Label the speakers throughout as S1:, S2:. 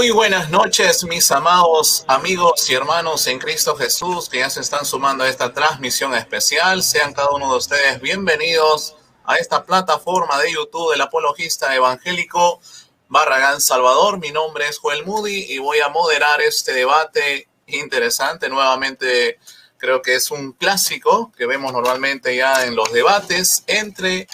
S1: Muy buenas noches, mis amados amigos y hermanos en Cristo Jesús que ya se están sumando a esta transmisión especial. Sean cada uno de ustedes bienvenidos a esta plataforma de YouTube del apologista evangélico Barragán Salvador. Mi nombre es Joel Moody y voy a moderar este debate interesante. Nuevamente creo que es un clásico que vemos normalmente ya en los debates entre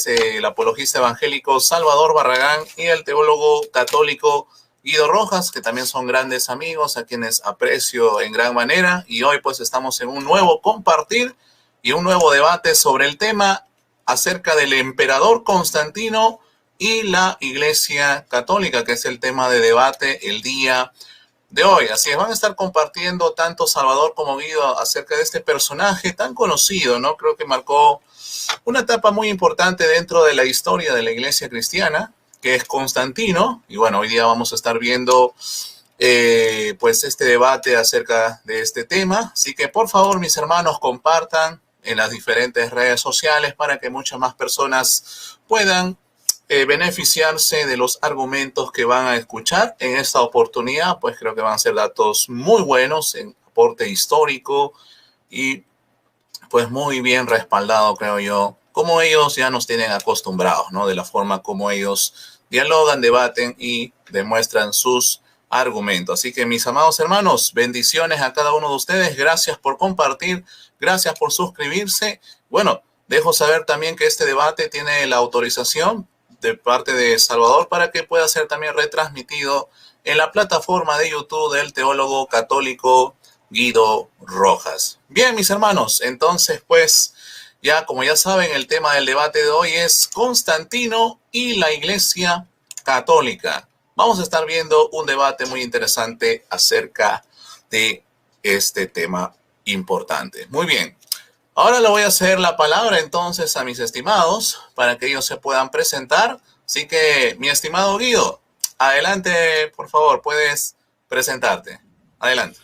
S1: el apologista evangélico Salvador Barragán y el teólogo católico Guido Rojas, que también son grandes amigos, a quienes aprecio en gran manera. Y hoy pues estamos en un nuevo compartir y un nuevo debate sobre el tema acerca del emperador Constantino y la Iglesia Católica, que es el tema de debate el día de hoy. Así es, van a estar compartiendo tanto Salvador como Guido acerca de este personaje tan conocido, ¿no? Creo que marcó una etapa muy importante dentro de la historia de la Iglesia cristiana, que es Constantino. Y bueno, hoy día vamos a estar viendo pues este debate acerca de este tema. Así que por favor, mis hermanos, compartan en las diferentes redes sociales para que muchas más personas puedan beneficiarse de los argumentos que van a escuchar en esta oportunidad. Pues creo que van a ser datos muy buenos en aporte histórico y pues muy bien respaldado, creo yo, como ellos ya nos tienen acostumbrados, ¿no? De la forma como ellos dialogan, debaten y demuestran sus argumentos. Así que, mis amados hermanos, bendiciones a cada uno de ustedes. Gracias por compartir, gracias por suscribirse. Bueno, dejo saber también que este debate tiene la autorización de parte de Salvador para que pueda ser también retransmitido en la plataforma de YouTube del teólogo católico Guido Rojas. Bien, mis hermanos, entonces pues ya como ya saben, el tema del debate de hoy es Constantino y la Iglesia Católica. Vamos a estar viendo un debate muy interesante acerca de este tema importante. Muy bien, ahora le voy a ceder la palabra entonces a mis estimados para que ellos se puedan presentar. Así que, mi estimado Guido, adelante, por favor, puedes presentarte. Adelante.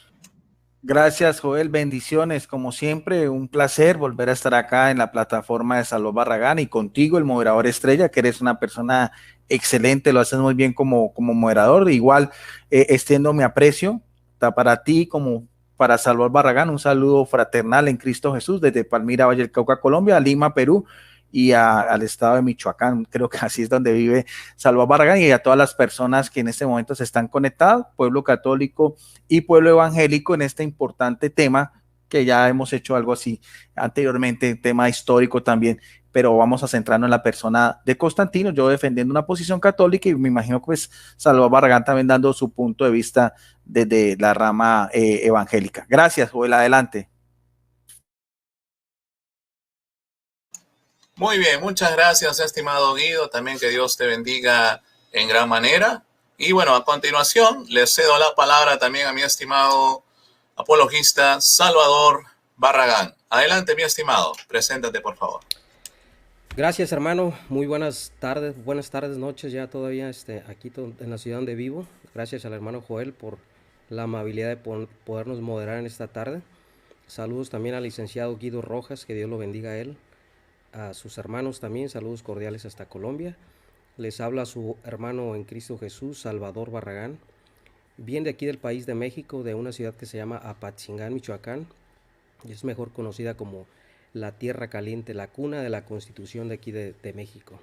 S2: Gracias, Joel. Bendiciones. Como siempre, un placer volver a estar acá en la plataforma de Salvador Barragán y contigo, el moderador estrella, que eres una persona excelente, lo haces muy bien como moderador. Igual, extiendo mi aprecio para ti como para Salvador Barragán. Un saludo fraternal en Cristo Jesús desde Palmira, Valle del Cauca, Colombia, a Lima, Perú, y al estado de Michoacán. Creo que así es donde vive Salvador Barragán, y a todas las personas que en este momento se están conectadas, pueblo católico y pueblo evangélico, en este importante tema que ya hemos hecho algo así anteriormente, tema histórico también, pero vamos a centrarnos en la persona de Constantino, yo defendiendo una posición católica y me imagino que pues Salvador Barragán también dando su punto de vista desde la rama evangélica. Gracias, Joel, adelante.
S1: Muy bien, muchas gracias, estimado Guido. También que Dios te bendiga en gran manera. Y bueno, a continuación le cedo la palabra también a mi estimado apologista Salvador Barragán. Adelante, mi estimado. Preséntate, por favor.
S3: Gracias, hermano. Muy buenas tardes, noches ya todavía aquí en la ciudad donde vivo. Gracias al hermano Joel por la amabilidad de podernos moderar en esta tarde. Saludos también al licenciado Guido Rojas, que Dios lo bendiga a él. A sus hermanos también, saludos cordiales hasta Colombia. Les habla su hermano en Cristo Jesús, Salvador Barragán, bien de aquí del país de México, de una ciudad que se llama Apatzingán, Michoacán, y es mejor conocida como la Tierra Caliente, la cuna de la Constitución de aquí de México,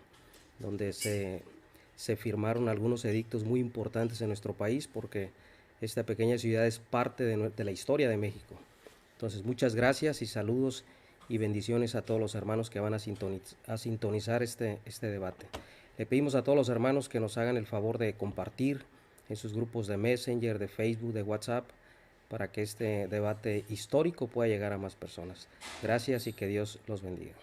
S3: donde se firmaron algunos edictos muy importantes en nuestro país, porque esta pequeña ciudad es parte de la historia de México. Entonces, muchas gracias y saludos y bendiciones a todos los hermanos que van a sintonizar este debate. Le pedimos a todos los hermanos que nos hagan el favor de compartir en sus grupos de Messenger, de Facebook, de WhatsApp, para que este debate histórico pueda llegar a más personas. Gracias y que Dios los bendiga.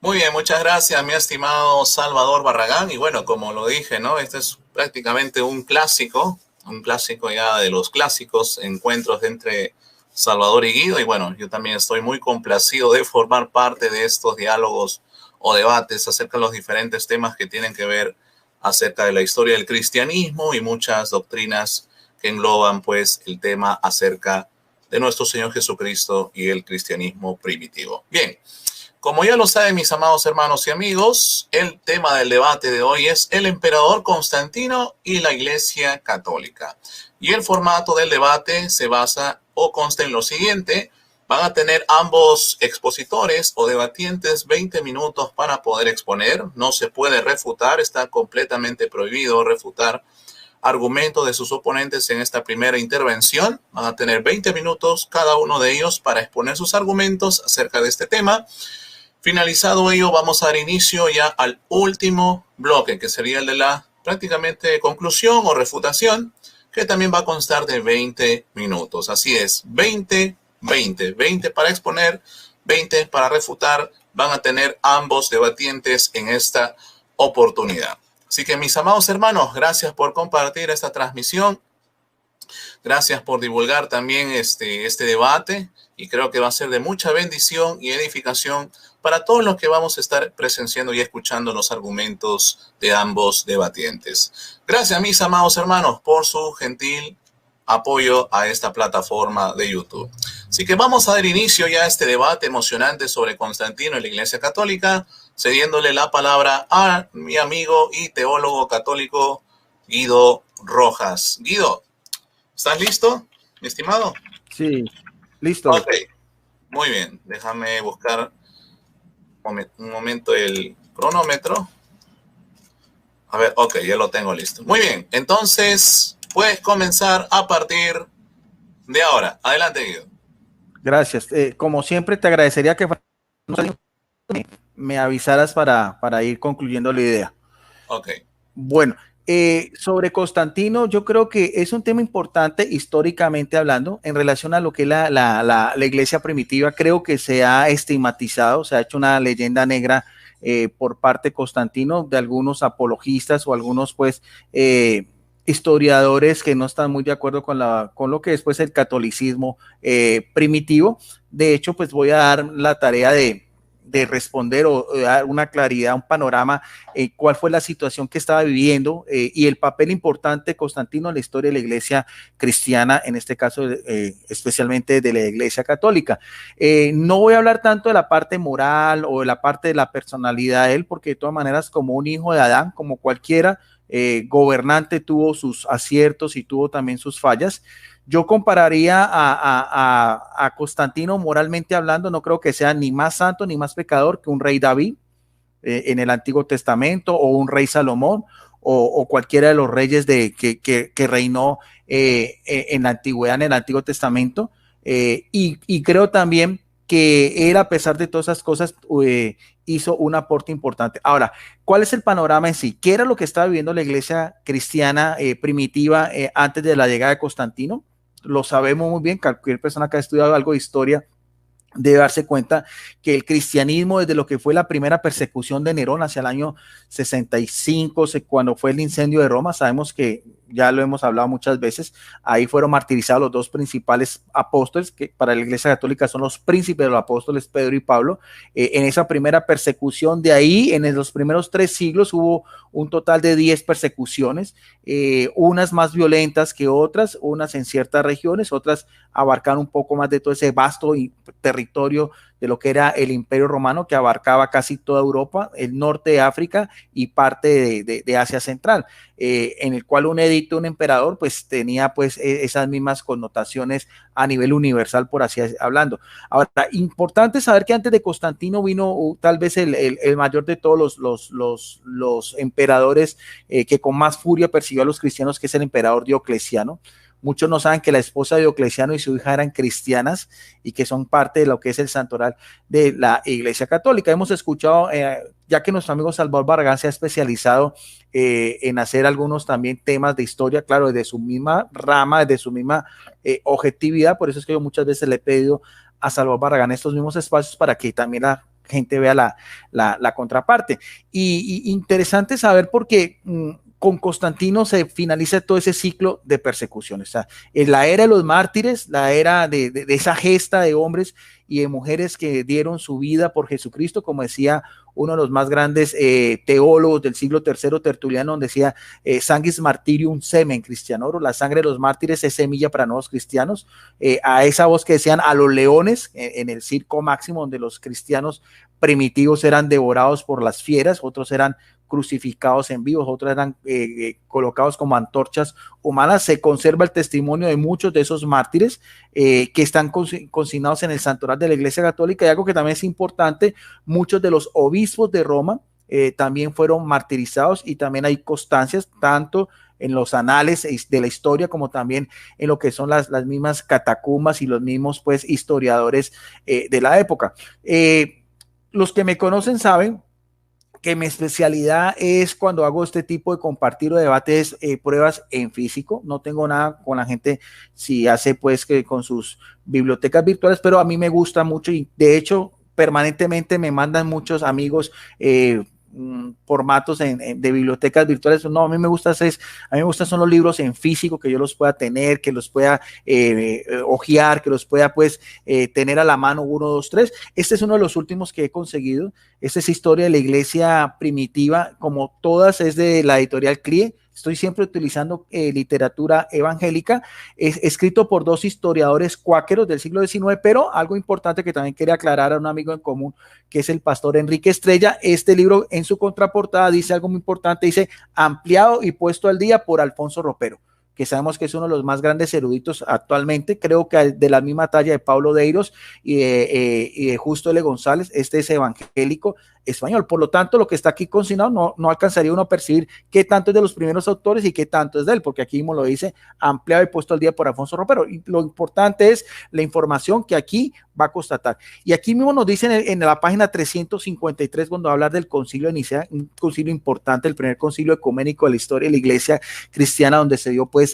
S1: Muy bien, muchas gracias, mi estimado Salvador Barragán. Y bueno, como lo dije, ¿no? Este es prácticamente un clásico ya de los clásicos, encuentros entre Salvador y Guido. Y bueno, yo también estoy muy complacido de formar parte de estos diálogos o debates acerca de los diferentes temas que tienen que ver acerca de la historia del cristianismo y muchas doctrinas que engloban pues el tema acerca de nuestro Señor Jesucristo y el cristianismo primitivo. Bien, Como ya lo saben mis amados hermanos y amigos, el tema del debate de hoy es el emperador Constantino y la Iglesia Católica. Y el formato del debate se basa o consta en lo siguiente: van a tener ambos expositores o debatientes 20 minutos para poder exponer. No se puede refutar, está completamente prohibido refutar argumentos de sus oponentes en esta primera intervención. Van a tener 20 minutos cada uno de ellos para exponer sus argumentos acerca de este tema. Finalizado ello, vamos a dar inicio ya al último bloque, que sería el de la prácticamente conclusión o refutación, que también va a constar de 20 minutos. Así es, 20 para exponer, 20 para refutar. Van a tener ambos debatientes en esta oportunidad. Así que mis amados hermanos, gracias por compartir esta transmisión. Gracias por divulgar también este debate, y creo que va a ser de mucha bendición y edificación para todos los que vamos a estar presenciando y escuchando los argumentos de ambos debatientes. Gracias, mis amados hermanos, por su gentil apoyo a esta plataforma de YouTube. Así que vamos a dar inicio ya a este debate emocionante sobre Constantino y la Iglesia Católica, cediéndole la palabra a mi amigo y teólogo católico Guido Rojas. Guido, ¿estás listo, mi estimado?
S2: Sí, listo.
S1: Ok, muy bien. Déjame buscar un momento el cronómetro. A ver, ok, ya lo tengo listo. Muy bien, entonces puedes comenzar a partir de ahora. Adelante, Guido.
S2: Gracias. Como siempre, te agradecería que me avisaras para ir concluyendo la idea.
S1: Ok.
S2: Bueno, sobre Constantino, yo creo que es un tema importante históricamente hablando en relación a lo que es la iglesia primitiva. Creo que se ha estigmatizado, se ha hecho una leyenda negra por parte de Constantino, de algunos apologistas o algunos pues historiadores que no están muy de acuerdo con lo que después el catolicismo primitivo. De hecho, pues voy a dar la tarea de responder o dar una claridad, un panorama, cuál fue la situación que estaba viviendo y el papel importante de Constantino en la historia de la iglesia cristiana, en este caso especialmente de la iglesia católica. No voy a hablar tanto de la parte moral o de la parte de la personalidad de él, porque de todas maneras, como un hijo de Adán, como cualquiera gobernante, tuvo sus aciertos y tuvo también sus fallas. Yo compararía a Constantino moralmente hablando, no creo que sea ni más santo ni más pecador que un rey David en el Antiguo Testamento, o un rey Salomón, o cualquiera de los reyes que reinó en la antigüedad, en el Antiguo Testamento. Y creo también que él, a pesar de todas esas cosas, hizo un aporte importante. Ahora, ¿cuál es el panorama en sí? ¿Qué era lo que estaba viviendo la iglesia cristiana primitiva antes de la llegada de Constantino? Lo sabemos muy bien, cualquier persona que ha estudiado algo de historia debe darse cuenta que el cristianismo, desde lo que fue la primera persecución de Nerón hacia el año 65, cuando fue el incendio de Roma, sabemos que ya lo hemos hablado muchas veces, ahí fueron martirizados los dos principales apóstoles, que para la Iglesia Católica son los príncipes de los apóstoles, Pedro y Pablo. En esa primera persecución, de ahí, en los primeros 3 siglos, hubo un total de 10 persecuciones, unas más violentas que otras, unas en ciertas regiones, otras abarcaron un poco más de todo ese vasto territorio de lo que era el Imperio Romano, que abarcaba casi toda Europa, el norte de África y parte de Asia Central, en el cual un edicto, un emperador, pues tenía pues esas mismas connotaciones a nivel universal, por así hablando. Ahora, importante saber que antes de Constantino vino tal vez el mayor de todos los emperadores que con más furia persiguió a los cristianos, que es el emperador Diocleciano. Muchos no saben que la esposa de Diocleciano y su hija eran cristianas y que son parte de lo que es el santoral de la Iglesia Católica. Hemos escuchado, ya que nuestro amigo Salvador Barragán se ha especializado en hacer algunos también temas de historia, claro, desde su misma rama, desde su misma objetividad. Por eso es que yo muchas veces le he pedido a Salvador Barragán estos mismos espacios para que también la gente vea la contraparte. Y interesante saber porque con Constantino se finaliza todo ese ciclo de persecuciones. O sea, en la era de los mártires, la era de esa gesta de hombres y de mujeres que dieron su vida por Jesucristo, como decía uno de los más grandes teólogos del siglo III, Tertuliano, donde decía sanguis martirium semen cristianorum, la sangre de los mártires es semilla para nuevos cristianos. A esa voz que decían a los leones en el circo máximo, donde los cristianos primitivos eran devorados por las fieras, otros eran crucificados en vivos, otros eran colocados como antorchas humanas. Se conserva el testimonio de muchos de esos mártires que están consignados en el santoral de la Iglesia Católica, y algo que también es importante, muchos de los obispos de Roma también fueron martirizados, y también hay constancias tanto en los anales de la historia como también en lo que son las mismas catacumbas y los mismos pues historiadores de la época. Los que me conocen saben que mi especialidad es cuando hago este tipo de compartir o debates, pruebas en físico. No tengo nada con la gente si hace pues que con sus bibliotecas virtuales, pero a mí me gusta mucho, y de hecho permanentemente me mandan muchos amigos formatos de bibliotecas virtuales. No, a mí me gusta son los libros en físico, que yo los pueda tener, que los pueda hojear, que los pueda pues tener a la mano 1, 2, 3. Este es uno de los últimos que he conseguido. Esta es Historia de la Iglesia Primitiva, como todas es de la editorial CLIE. Estoy siempre utilizando literatura evangélica, es escrito por 2 historiadores cuáqueros del siglo XIX, pero algo importante que también quería aclarar a un amigo en común, que es el pastor Enrique Estrella. Este libro en su contraportada dice algo muy importante, dice ampliado y puesto al día por Alfonso Ropero, que sabemos que es uno de los más grandes eruditos actualmente, creo que de la misma talla de Pablo Deiros y de Justo L. González. Este es evangélico español, por lo tanto lo que está aquí consignado no alcanzaría uno a percibir qué tanto es de los primeros autores y qué tanto es de él, porque aquí mismo lo dice ampliado y puesto al día por Alfonso Ropero, y lo importante es la información que aquí va a constatar. Y aquí mismo nos dicen en la página 353, cuando hablar del concilio de Nicea, un concilio importante, el primer concilio ecuménico de la historia de la iglesia cristiana, donde se dio pues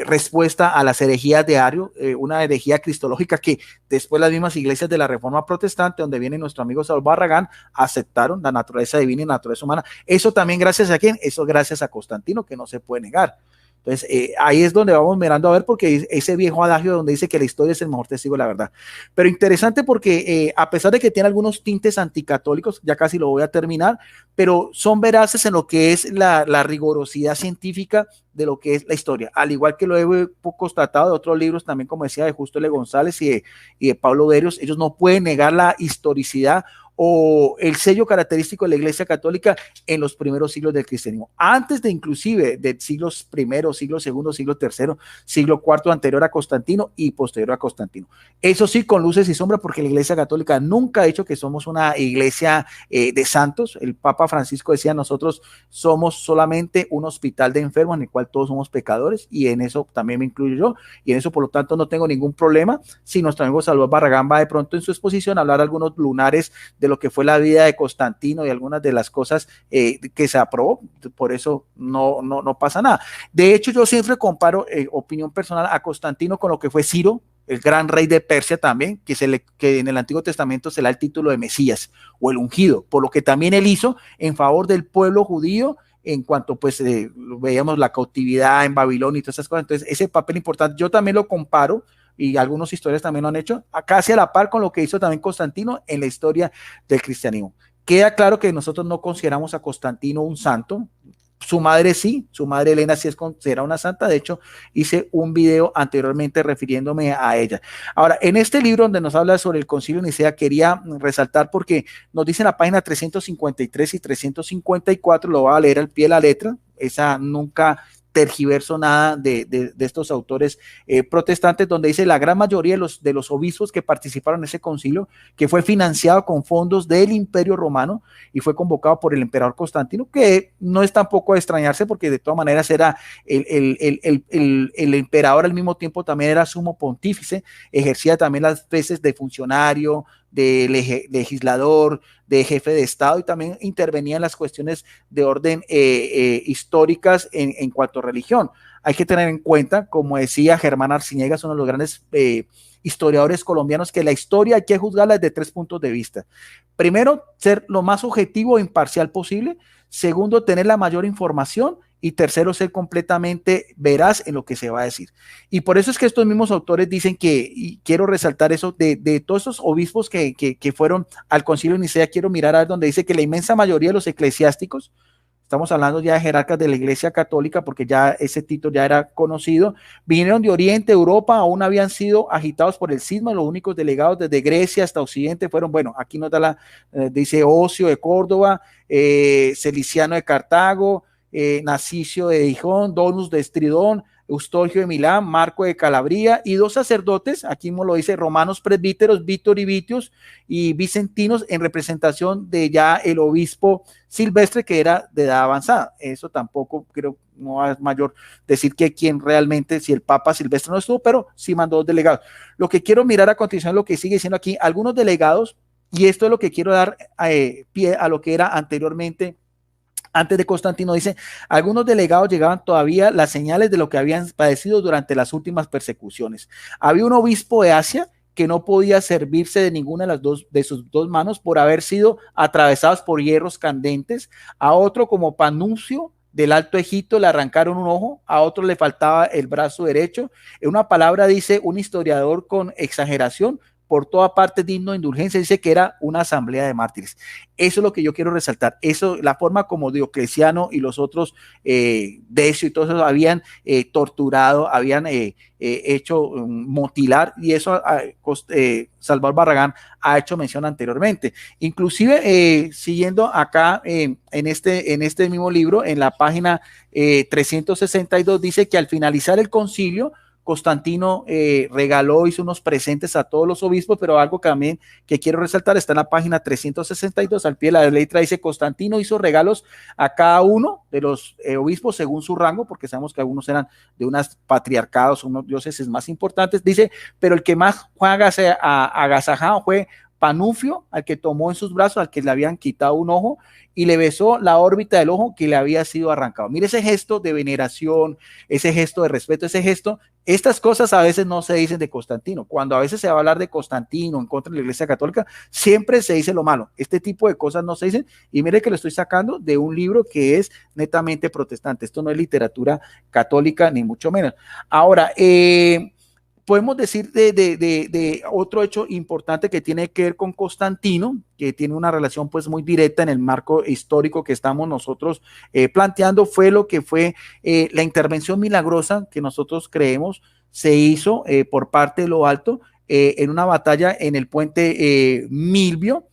S2: respuesta a las herejías de Ario, una herejía cristológica que después las mismas iglesias de la Reforma Protestante, donde viene nuestro amigo Saúl Barragán, aceptaron la naturaleza divina y la naturaleza humana. Eso también gracias a ¿quién? Eso gracias a Constantino, que no se puede negar. Entonces, ahí es donde vamos mirando a ver, porque ese viejo adagio donde dice que la historia es el mejor testigo de la verdad. Pero interesante porque a pesar de que tiene algunos tintes anticatólicos, ya casi lo voy a terminar, pero son veraces en lo que es la rigurosidad científica de lo que es la historia, al igual que lo he constatado de otros libros también, como decía, de Justo L. González y de Pablo Derios. Ellos no pueden negar la historicidad o el sello característico de la Iglesia Católica en los primeros siglos del cristianismo, antes de inclusive de siglos primeros, siglo segundo, siglo tercero, siglo cuarto, anterior a Constantino y posterior a Constantino. Eso sí, con luces y sombras, porque la Iglesia Católica nunca ha dicho que somos una iglesia de santos. El Papa Francisco decía, nosotros somos solamente un hospital de enfermos en el cual todos somos pecadores, y en eso también me incluyo yo, y en eso por lo tanto no tengo ningún problema si nuestro amigo Salvador Barragán va de pronto en su exposición a hablar algunos lunares de lo que fue la vida de Constantino y algunas de las cosas que se aprobó. Por eso no pasa nada. De hecho, yo siempre comparo, opinión personal, a Constantino con lo que fue Ciro, el gran rey de Persia también, que en el Antiguo Testamento se le da el título de Mesías o el ungido, por lo que también él hizo en favor del pueblo judío en cuanto pues veíamos la cautividad en Babilonia y todas esas cosas. Entonces ese papel importante yo también lo comparo, y algunos historiadores también lo han hecho, casi a la par con lo que hizo también Constantino en la historia del cristianismo. Queda claro que nosotros no consideramos a Constantino un santo. Su madre sí, su madre Elena sí es considerada una santa. De hecho, hice un video anteriormente refiriéndome a ella. Ahora, en este libro donde nos habla sobre el Concilio de Nicea, quería resaltar porque nos dice en la página 353 y 354, lo voy a leer al pie de la letra, esa nunca tergiverso nada de estos autores protestantes, donde dice la gran mayoría de los obispos que participaron en ese concilio, que fue financiado con fondos del Imperio Romano y fue convocado por el emperador Constantino, que no es tampoco de extrañarse porque de todas maneras era el emperador, al mismo tiempo también era sumo pontífice, ejercía también las veces de funcionario, de legislador, de jefe de Estado, y también intervenía en las cuestiones de orden históricas en cuanto a religión. Hay que tener en cuenta, como decía Germán Arciniegas, uno de los grandes historiadores colombianos, que la historia hay que juzgarla desde 3 puntos de vista. Primero, ser lo más objetivo e imparcial posible. Segundo, tener la mayor información. y tercero, ser completamente veraz en lo que se va a decir. Y por eso es que estos mismos autores dicen que, y quiero resaltar eso, de todos esos obispos que fueron al concilio de Nicea, quiero mirar a ver donde dice que la inmensa mayoría de los eclesiásticos, estamos hablando ya de jerarcas de la Iglesia Católica, porque ya ese título ya era conocido, vinieron de Oriente, Europa, aún habían sido agitados por el cisma. Los únicos delegados desde Grecia hasta Occidente fueron, bueno, aquí nos da dice Ocio de Córdoba, Celiciano de Cartago, Nacicio de Gijón, Donus de Estridón, Eustogio de Milán, Marco de Calabria, y 2 sacerdotes, aquí mismo lo dice, romanos presbíteros, Víctor y Vitius, y vicentinos, en representación de ya el obispo Silvestre, que era de edad avanzada. Eso tampoco creo, no es mayor decir que quien realmente, si el Papa Silvestre no estuvo, pero sí mandó 2 delegados. Lo que quiero mirar a continuación es lo que sigue diciendo aquí, algunos delegados, y esto es lo que quiero dar pie a lo que era anteriormente. Antes de Constantino, dice, algunos delegados llegaban todavía las señales de lo que habían padecido durante las últimas persecuciones. Había un obispo de Asia que no podía servirse de ninguna de sus 2 manos por haber sido atravesados por hierros candentes. A otro, como Panuncio del Alto Egipto, le arrancaron un ojo, a otro le faltaba el brazo derecho. En una palabra, dice un historiador con exageración, por toda parte digno de indulgencia, dice que era una asamblea de mártires. Eso es lo que yo quiero resaltar. Eso, la forma como Diocleciano y los otros, Decio y todos esos, habían torturado, habían hecho mutilar, y eso Salvador Barragán ha hecho mención anteriormente. Inclusive, siguiendo acá en este mismo libro, en la página 362, dice que al finalizar el concilio, Constantino regaló, hizo unos presentes a todos los obispos, pero algo que también que quiero resaltar está en la página 362, al pie de la letra dice, Constantino hizo regalos a cada uno de los obispos según su rango, porque sabemos que algunos eran de unos patriarcados, unos diócesis más importantes, dice, pero el que más fue agasajado fue Panufio, al que tomó en sus brazos, al que le habían quitado un ojo, y le besó la órbita del ojo que le había sido arrancado. Mire ese gesto de veneración, ese gesto de respeto, ese gesto. Estas cosas a veces no se dicen de Constantino. Cuando a veces se va a hablar de Constantino en contra de la Iglesia Católica, siempre se dice lo malo. Este tipo de cosas no se dicen. Y mire que lo estoy sacando de un libro que es netamente protestante. Esto no es literatura católica, ni mucho menos. Ahora, podemos decir de otro hecho importante que tiene que ver con Constantino, que tiene una relación pues muy directa en el marco histórico que estamos nosotros planteando, fue lo que fue la intervención milagrosa que nosotros creemos se hizo por parte de lo alto en una batalla en el puente Milvio.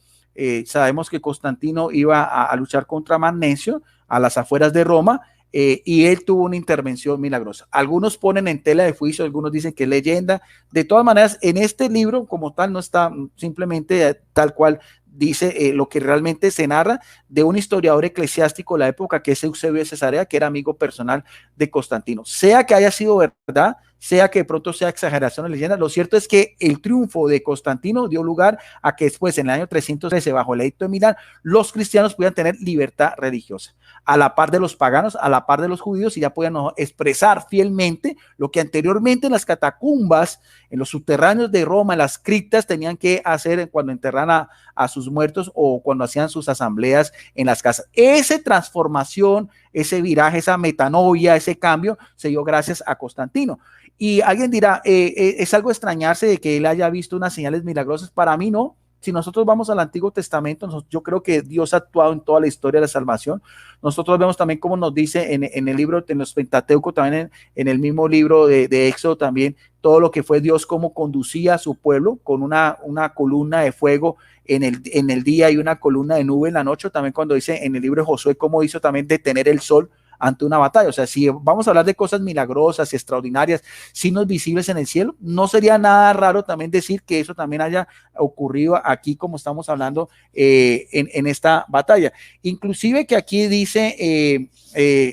S2: Sabemos que Constantino iba a luchar contra Magnesio a las afueras de Roma, y él tuvo una intervención milagrosa. Algunos ponen en tela de juicio, algunos dicen que es leyenda. De todas maneras, en este libro como tal no está simplemente tal cual dice lo que realmente se narra de un historiador eclesiástico de la época, que es Eusebio de Cesarea, que era amigo personal de Constantino. Sea que haya sido verdad, sea que de pronto sea exageración o leyenda, lo cierto es que el triunfo de Constantino dio lugar a que después, en el año 313, bajo el edicto de Milán, los cristianos pudieran tener libertad religiosa, a la par de los paganos, a la par de los judíos, y ya podían expresar fielmente lo que anteriormente en las catacumbas, en los subterráneos de Roma, en las criptas, tenían que hacer cuando enterran a sus muertos o cuando hacían sus asambleas en las casas. Esa transformación, ese viraje, esa metanoia, ese cambio se dio gracias a Constantino. Y alguien dirá, es algo extrañarse de que él haya visto unas señales milagrosas. Para mí no. Si nosotros vamos al Antiguo Testamento, yo creo que Dios ha actuado en toda la historia de la salvación. Nosotros vemos también como nos dice en el libro, en los Pentateuco, también en el mismo libro de Éxodo también, todo lo que fue Dios, cómo conducía a su pueblo con una columna de fuego en el día y una columna de nube en la noche. También cuando dice en el libro de Josué cómo hizo también detener el sol ante una batalla. O sea, si vamos a hablar de cosas milagrosas y extraordinarias, signos visibles en el cielo, no sería nada raro también decir que eso también haya ocurrido aquí, como estamos hablando en esta batalla. Inclusive que aquí dice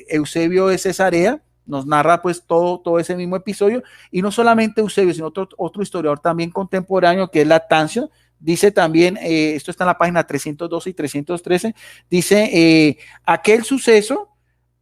S2: Eusebio de Cesarea, nos narra pues todo ese mismo episodio, y no solamente Eusebio, sino otro historiador también contemporáneo, que es Latancio. Dice también, esto está en la página 312 y 313, dice, aquel suceso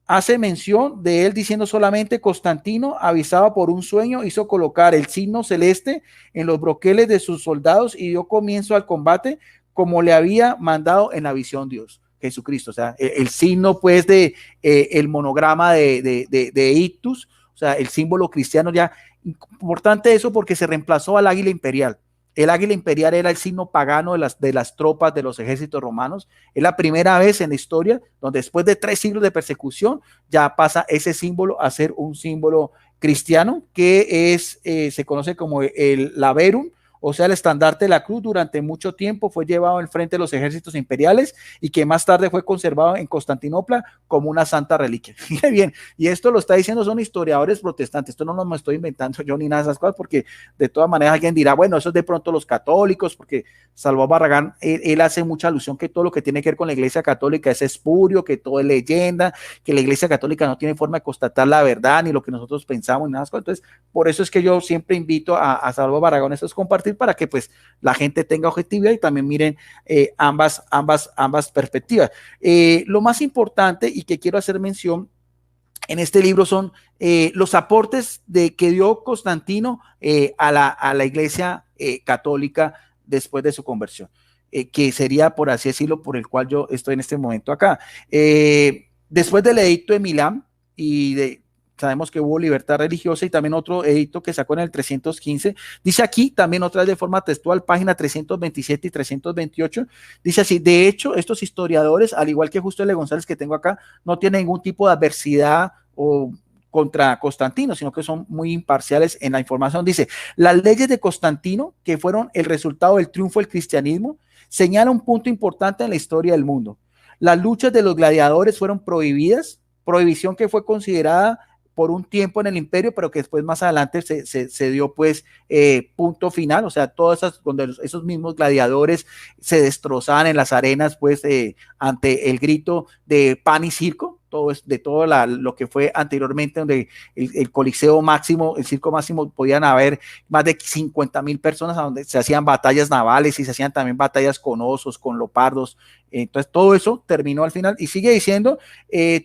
S2: hace mención de él diciendo solamente: Constantino, avisado por un sueño, hizo colocar el signo celeste en los broqueles de sus soldados y dio comienzo al combate como le había mandado en la visión Dios. Jesucristo. O sea, el signo pues de el monograma de ictus, o sea, el símbolo cristiano ya, importante eso porque se reemplazó al águila imperial. El águila imperial era el signo pagano de las tropas de los ejércitos romanos. Es la primera vez en la historia donde después de 3 siglos de persecución ya pasa ese símbolo a ser un símbolo cristiano que es, se conoce como el laverum, o sea, el estandarte de la cruz. Durante mucho tiempo fue llevado en frente de los ejércitos imperiales y que más tarde fue conservado en Constantinopla como una santa reliquia. Mire bien, y esto lo está diciendo son historiadores protestantes, esto no lo estoy inventando yo ni nada de esas cosas, porque de todas maneras alguien dirá, bueno, eso es de pronto los católicos, porque Salvador Barragán, él hace mucha alusión que todo lo que tiene que ver con la iglesia católica es espurio, que todo es leyenda, que la iglesia católica no tiene forma de constatar la verdad, ni lo que nosotros pensamos, ni nada de eso. Entonces, por eso es que yo siempre invito a Salvador Barragán esto es compartir para que pues la gente tenga objetividad y también miren ambas perspectivas. Lo más importante y que quiero hacer mención en este libro son los aportes que dio Constantino a la iglesia católica después de su conversión, que sería, por así decirlo, por el cual yo estoy en este momento acá. Después del edicto de Milán sabemos que hubo libertad religiosa y también otro edicto que sacó en el 315, dice aquí también otra vez de forma textual, página 327 y 328, dice así, de hecho estos historiadores, al igual que Justo L. González que tengo acá, no tienen ningún tipo de adversidad o contra Constantino, sino que son muy imparciales en la información. Dice, las leyes de Constantino, que fueron el resultado del triunfo del cristianismo, señala un punto importante en la historia del mundo. Las luchas de los gladiadores fueron prohibidas, prohibición que fue considerada por un tiempo en el imperio, pero que después más adelante se dio pues punto final, o sea, todas esas, donde esos mismos gladiadores se destrozaban en las arenas pues ante el grito de pan y circo, de todo lo que fue anteriormente, donde el coliseo máximo, el circo máximo, podían haber más de 50,000 personas, donde se hacían batallas navales y se hacían también batallas con osos, con leopardos. Entonces todo eso terminó al final y sigue diciendo,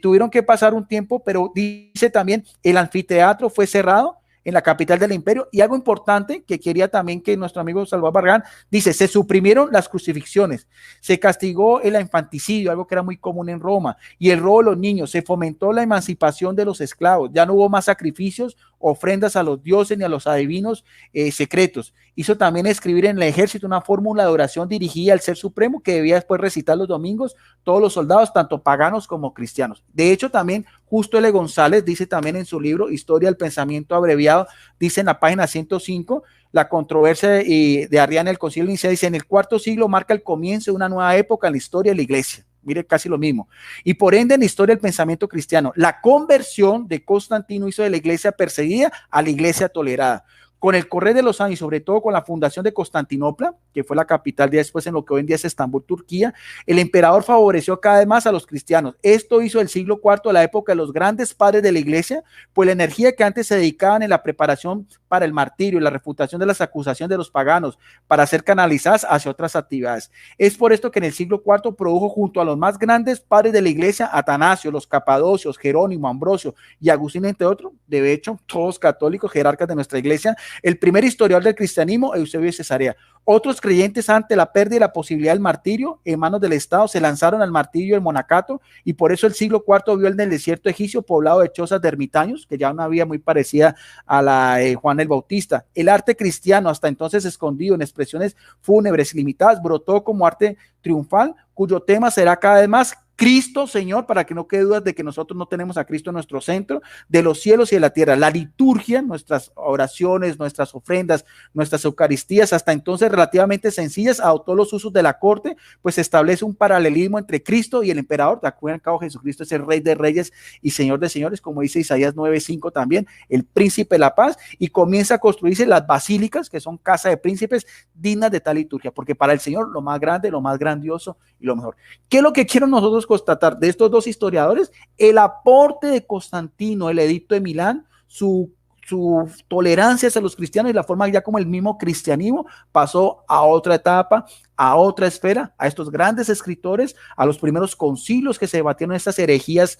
S2: tuvieron que pasar un tiempo, pero dice también el anfiteatro fue cerrado en la capital del imperio. Y algo importante que quería también que nuestro amigo Salvador Barragán dice, se suprimieron las crucifixiones, se castigó el infanticidio, algo que era muy común en Roma, y el robo de los niños, se fomentó la emancipación de los esclavos, ya no hubo más sacrificios, ofrendas a los dioses ni a los adivinos secretos. Hizo también escribir en el ejército una fórmula de oración dirigida al Ser Supremo que debía después recitar los domingos todos los soldados, tanto paganos como cristianos. De hecho, también Justo L. González dice también en su libro Historia del Pensamiento Abreviado, dice en la página 105, la controversia de Arriano en el Concilio de Nicea, dice, en el IV siglo marca el comienzo de una nueva época en la historia de la iglesia. Mire, casi lo mismo. Y por ende, en la historia del pensamiento cristiano, la conversión de Constantino hizo de la iglesia perseguida a la iglesia tolerada. Con el correr de los años, sobre todo con la fundación de Constantinopla, que fue la capital de después en lo que hoy en día es Estambul, Turquía, el emperador favoreció cada vez más a los cristianos. Esto hizo el siglo IV la época de los grandes padres de la iglesia, pues la energía que antes se dedicaban en la preparación para el martirio y la refutación de las acusaciones de los paganos para ser canalizadas hacia otras actividades. Es por esto que en el siglo IV produjo junto a los más grandes padres de la iglesia, Atanasio, los Capadocios, Jerónimo, Ambrosio y Agustín, entre otros, de hecho, todos católicos, jerarcas de nuestra iglesia, el primer historiador del cristianismo, Eusebio de Cesarea. Otros creyentes ante la pérdida y la posibilidad del martirio en manos del Estado se lanzaron al martirio del monacato y por eso el siglo IV vio en el desierto egipcio poblado de chozas de ermitaños, que ya una vida muy parecida a la de Juan el Bautista. El arte cristiano, hasta entonces escondido en expresiones fúnebres limitadas, brotó como arte triunfal, cuyo tema será cada vez más Cristo, Señor, para que no quede dudas de que nosotros no tenemos a Cristo en nuestro centro, de los cielos y de la tierra. La liturgia, nuestras oraciones, nuestras ofrendas, nuestras eucaristías, hasta entonces relativamente sencillas, adoptó los usos de la corte, pues establece un paralelismo entre Cristo y el emperador. De acuerdo al cabo, Jesucristo es el Rey de Reyes y Señor de Señores, como dice Isaías 9:5 también, el príncipe de la paz, y comienza a construirse las basílicas, que son casa de príncipes, dignas de tal liturgia, porque para el Señor lo más grande, lo más grandioso y lo mejor. ¿Qué es lo que quiero nosotros constatar de estos dos historiadores? El aporte de Constantino, el edicto de Milán, su su tolerancia hacia los cristianos y la forma ya como el mismo cristianismo pasó a otra etapa, a otra esfera, a estos grandes escritores, a los primeros concilios que se debatieron estas herejías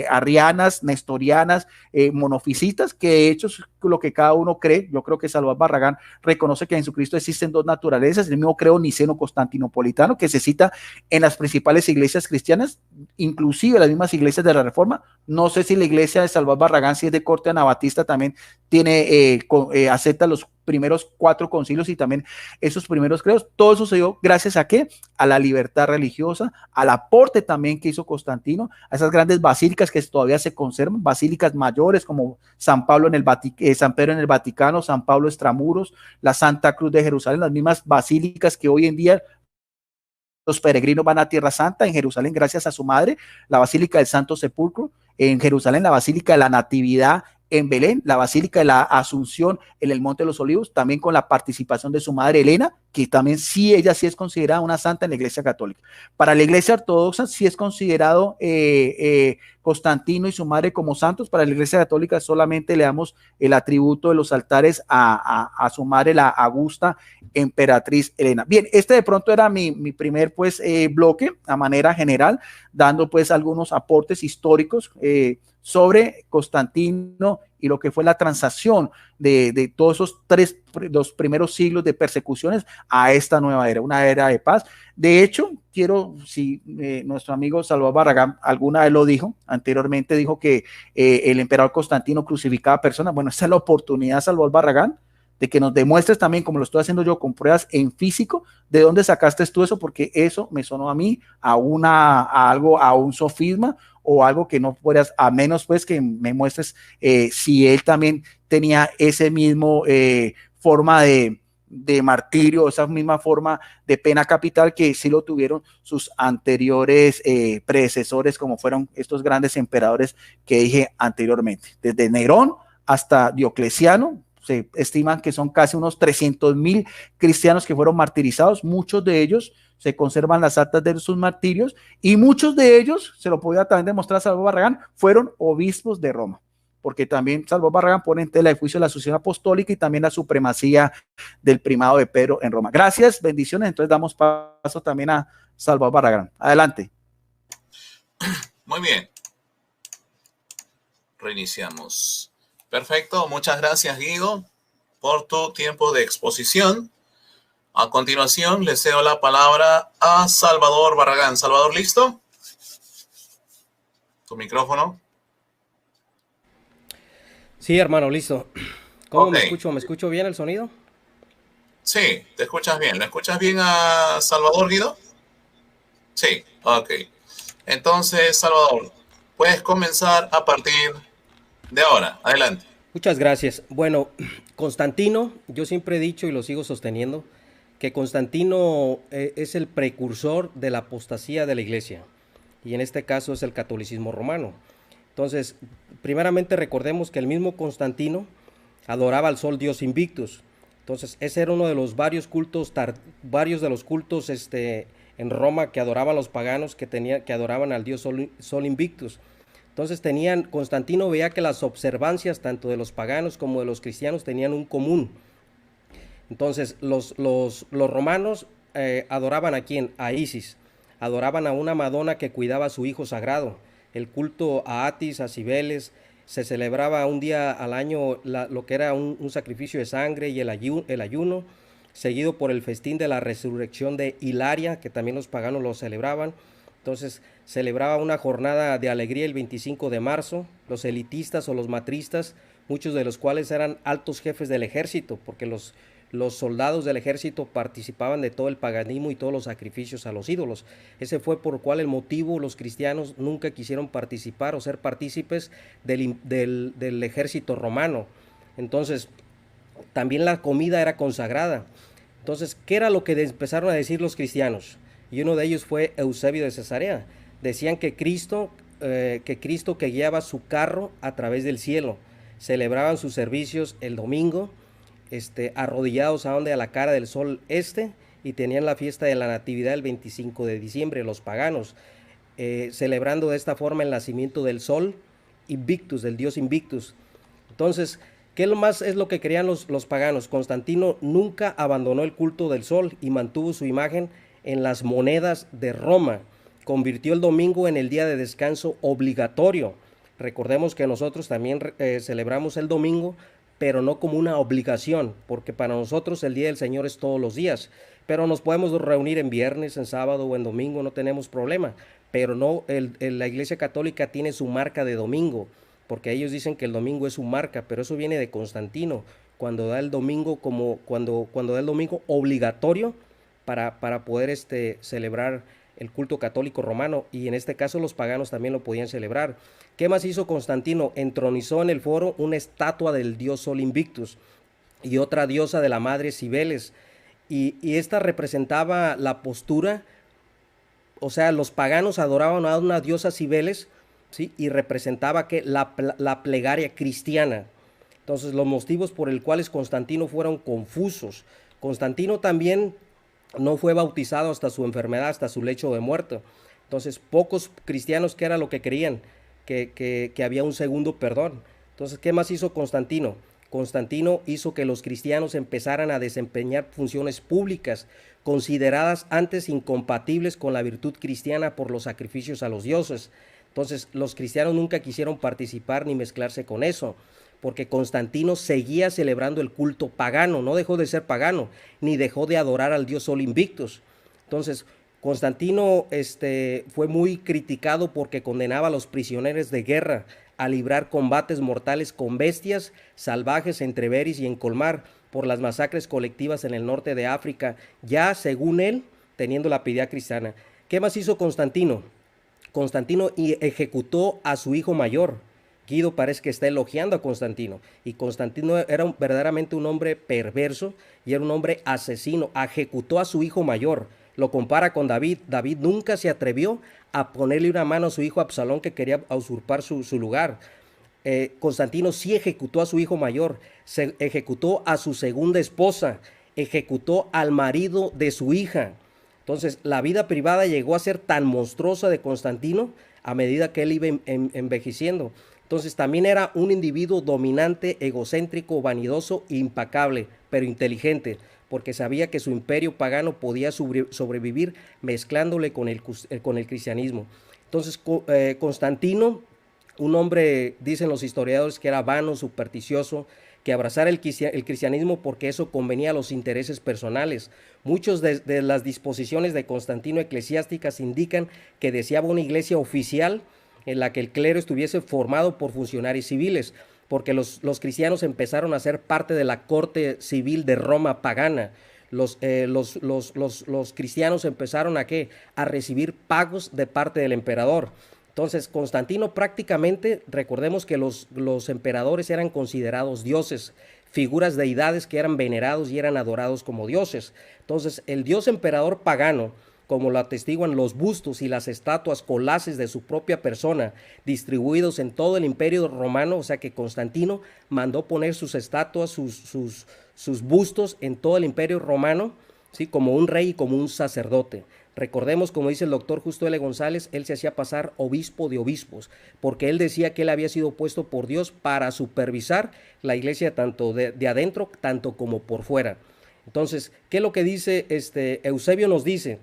S2: arrianas, nestorianas, monofisitas, que de hecho es lo que cada uno cree. Yo creo que Salvador Barragán reconoce que en Jesucristo existen dos naturalezas, el mismo creo niceno-constantinopolitano que se cita en las principales iglesias cristianas, inclusive las mismas iglesias de la Reforma. No sé si la iglesia de Salvador Barragán, si es de corte anabatista, también tiene, acepta los primeros 4 concilios y también esos primeros credos. Todo eso se dio gracias a ¿qué? A la libertad religiosa, al aporte también que hizo Constantino, a esas grandes basílicas que todavía se conservan, basílicas mayores como San Pedro en el Vaticano, San Pablo Extramuros, la Santa Cruz de Jerusalén, las mismas basílicas que hoy en día los peregrinos van a Tierra Santa. En Jerusalén, gracias a su madre, la Basílica del Santo Sepulcro; en Jerusalén, la Basílica de la Natividad; en Belén, la Basílica de la Asunción en el Monte de los Olivos, también con la participación de su madre Elena, que también sí, ella sí es considerada una santa en la Iglesia Católica. Para la Iglesia Ortodoxa sí es considerado Constantino y su madre como santos. Para la Iglesia Católica solamente le damos el atributo de los altares a su madre, la Augusta Emperatriz Elena. Bien, este de pronto era mi primer pues bloque a manera general, dando pues algunos aportes históricos sobre Constantino y lo que fue la transacción de todos esos los primeros siglos de persecuciones a esta nueva era, una era de paz. De hecho, si nuestro amigo Salvador Barragán alguna vez lo dijo, anteriormente dijo que el emperador Constantino crucificaba personas. Bueno, esta es la oportunidad, Salvador Barragán, de que nos demuestres también, como lo estoy haciendo yo con pruebas en físico, de dónde sacaste tú eso, porque eso me sonó a mí a un sofisma o algo que no podrías, a menos pues que me muestres si él también tenía ese mismo forma de martirio, esa misma forma de pena capital que sí lo tuvieron sus anteriores predecesores, como fueron estos grandes emperadores que dije anteriormente, desde Nerón hasta Diocleciano. Se estiman que son casi unos 300,000 cristianos que fueron martirizados. Muchos de ellos se conservan las actas de sus martirios y muchos de ellos, se lo podía también demostrar Salvador Barragán, fueron obispos de Roma, porque también Salvador Barragán pone en tela de juicio la sucesión apostólica y también la supremacía del primado de Pedro en Roma. Gracias, bendiciones. Entonces damos paso también a Salvador Barragán. Adelante.
S1: Muy bien. Reiniciamos. Perfecto, muchas gracias Guido por tu tiempo de exposición. A continuación le cedo la palabra a Salvador Barragán. Salvador, ¿listo? Tu micrófono.
S3: Sí, hermano, listo. ¿Cómo
S1: Okay.
S3: me escucho? ¿Me escucho bien el sonido?
S1: Sí, te escuchas bien. ¿Le escuchas bien a Salvador, Guido? Sí, ok. Entonces, Salvador, puedes comenzar a partir de ahora. Adelante.
S3: Muchas gracias. Bueno, Constantino, yo siempre he dicho y lo sigo sosteniendo, que Constantino es el precursor de la apostasía de la iglesia, y en este caso es el catolicismo romano. Entonces, primeramente recordemos que el mismo Constantino adoraba al sol Dios Invictus. Entonces, ese era uno de los varios de los cultos en Roma que adoraban los paganos, que adoraban al Dios Sol Invictus. Entonces Constantino veía que las observancias tanto de los paganos como de los cristianos tenían un común. Entonces los romanos adoraban ¿a quién? A Isis. Adoraban a una Madonna que cuidaba a su hijo sagrado. El culto a Atis, a Cibeles, se celebraba un día al año lo que era un sacrificio de sangre y el ayuno, seguido por el festín de la resurrección de Hilaria, que también los paganos lo celebraban. Entonces celebraba una jornada de alegría el 25 de marzo, los elitistas o los matristas, muchos de los cuales eran altos jefes del ejército, porque los soldados del ejército participaban de todo el paganismo y todos los sacrificios a los ídolos. Ese fue por cual el motivo los cristianos nunca quisieron participar o ser partícipes del ejército romano. Entonces, también la comida era consagrada. Entonces, ¿qué era lo que empezaron a decir los cristianos? Y uno de ellos fue Eusebio de Cesarea. Decían que Cristo que guiaba su carro a través del cielo. Celebraban sus servicios el domingo, arrodillados a la cara del sol y tenían la fiesta de la Natividad el 25 de diciembre, los paganos, celebrando de esta forma el nacimiento del sol Invictus, del dios Invictus. Entonces, ¿Qué más es lo que querían los paganos? Constantino nunca abandonó el culto del sol y mantuvo su imagen en las monedas de Roma. Convirtió el domingo en el día de descanso obligatorio. Recordemos que nosotros también celebramos el domingo, pero no como una obligación, porque para nosotros el día del Señor es todos los días. Pero nos podemos reunir en viernes, en sábado o en domingo, no tenemos problema. Pero no, la Iglesia Católica tiene su marca de domingo, porque ellos dicen que el domingo es su marca, pero eso viene de Constantino, cuando da el domingo cuando da el domingo obligatorio para poder celebrar el culto católico romano, y en este caso los paganos también lo podían celebrar. ¿Qué más hizo Constantino? Entronizó en el foro una estatua del dios Sol Invictus y otra diosa de la madre Cibeles, y esta representaba la postura, o sea, los paganos adoraban a una diosa Cibeles, ¿sí? Y representaba que la plegaria cristiana. Entonces, los motivos por los cuales Constantino fueron confusos. Constantino también no fue bautizado hasta su enfermedad, hasta su lecho de muerte. Entonces, pocos cristianos, ¿qué era lo que creían? Que había un segundo perdón. Entonces, ¿qué más hizo Constantino? Constantino hizo que los cristianos empezaran a desempeñar funciones públicas consideradas antes incompatibles con la virtud cristiana por los sacrificios a los dioses. Entonces, los cristianos nunca quisieron participar ni mezclarse con eso, porque Constantino seguía celebrando el culto pagano, no dejó de ser pagano, ni dejó de adorar al dios Sol Invictus. Entonces, Constantino fue muy criticado porque condenaba a los prisioneros de guerra a librar combates mortales con bestias salvajes en Treveris y en Colmar por las masacres colectivas en el norte de África, ya según él, teniendo la piedad cristiana. ¿Qué más hizo Constantino? Constantino ejecutó a su hijo mayor. Guido parece que está elogiando a Constantino, y Constantino era verdaderamente un hombre perverso y era un hombre asesino. Ejecutó a su hijo mayor. Lo compara con David. David nunca se atrevió a ponerle una mano a su hijo Absalón, que quería usurpar su lugar. Constantino sí ejecutó a su hijo mayor, se ejecutó a su segunda esposa, ejecutó al marido de su hija. Entonces, la vida privada llegó a ser tan monstruosa de Constantino a medida que él iba envejeciendo. Entonces, también era un individuo dominante, egocéntrico, vanidoso, impecable, pero inteligente, porque sabía que su imperio pagano podía sobrevivir mezclándole con el cristianismo. Entonces, Constantino, un hombre, dicen los historiadores, que era vano, supersticioso, que abrazara el cristianismo porque eso convenía a los intereses personales. Muchas de las disposiciones de Constantino eclesiásticas indican que deseaba una iglesia oficial en la que el clero estuviese formado por funcionarios civiles, porque los cristianos empezaron a ser parte de la corte civil de Roma pagana. Los cristianos empezaron a recibir pagos de parte del emperador. Entonces, Constantino prácticamente, recordemos que los emperadores eran considerados dioses, figuras deidades que eran venerados y eran adorados como dioses. Entonces, el dios emperador pagano, como lo atestiguan los bustos y las estatuas colaces de su propia persona, distribuidos en todo el imperio romano, o sea que Constantino mandó poner sus estatuas, sus bustos en todo el imperio romano, ¿sí? Como un rey y como un sacerdote. Recordemos, como dice el doctor Justo L. González, él se hacía pasar obispo de obispos, porque él decía que él había sido puesto por Dios para supervisar la iglesia tanto de adentro, tanto como por fuera. Entonces, ¿qué es lo que dice Eusebio? Nos dice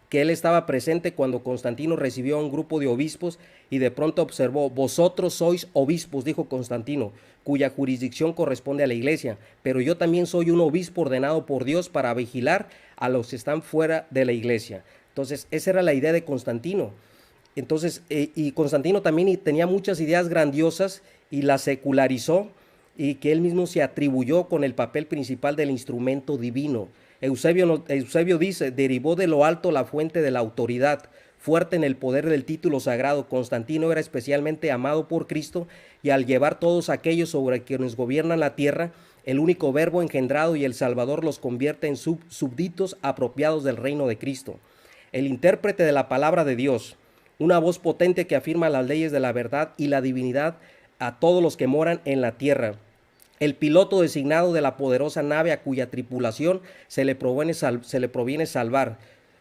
S3: que él estaba presente cuando Constantino recibió a un grupo de obispos y de pronto observó: vosotros sois obispos, dijo Constantino, cuya jurisdicción corresponde a la iglesia, pero yo también soy un obispo ordenado por Dios para vigilar a los que están fuera de la iglesia. Entonces, esa era la idea de Constantino. Entonces, y Constantino también tenía muchas ideas grandiosas y las secularizó, y que él mismo se atribuyó con el papel principal del instrumento divino. Eusebio dice: derivó de lo alto la fuente de la autoridad, fuerte en el poder del título sagrado. Constantino era especialmente amado por Cristo, y al llevar todos aquellos sobre quienes gobiernan la tierra, el único verbo engendrado y el Salvador los convierte en súbditos apropiados del reino de Cristo. El intérprete de la palabra de Dios, una voz potente que afirma las leyes de la verdad y la divinidad a todos los que moran en la tierra. El piloto designado de la poderosa nave a cuya tripulación se le proviene salvar.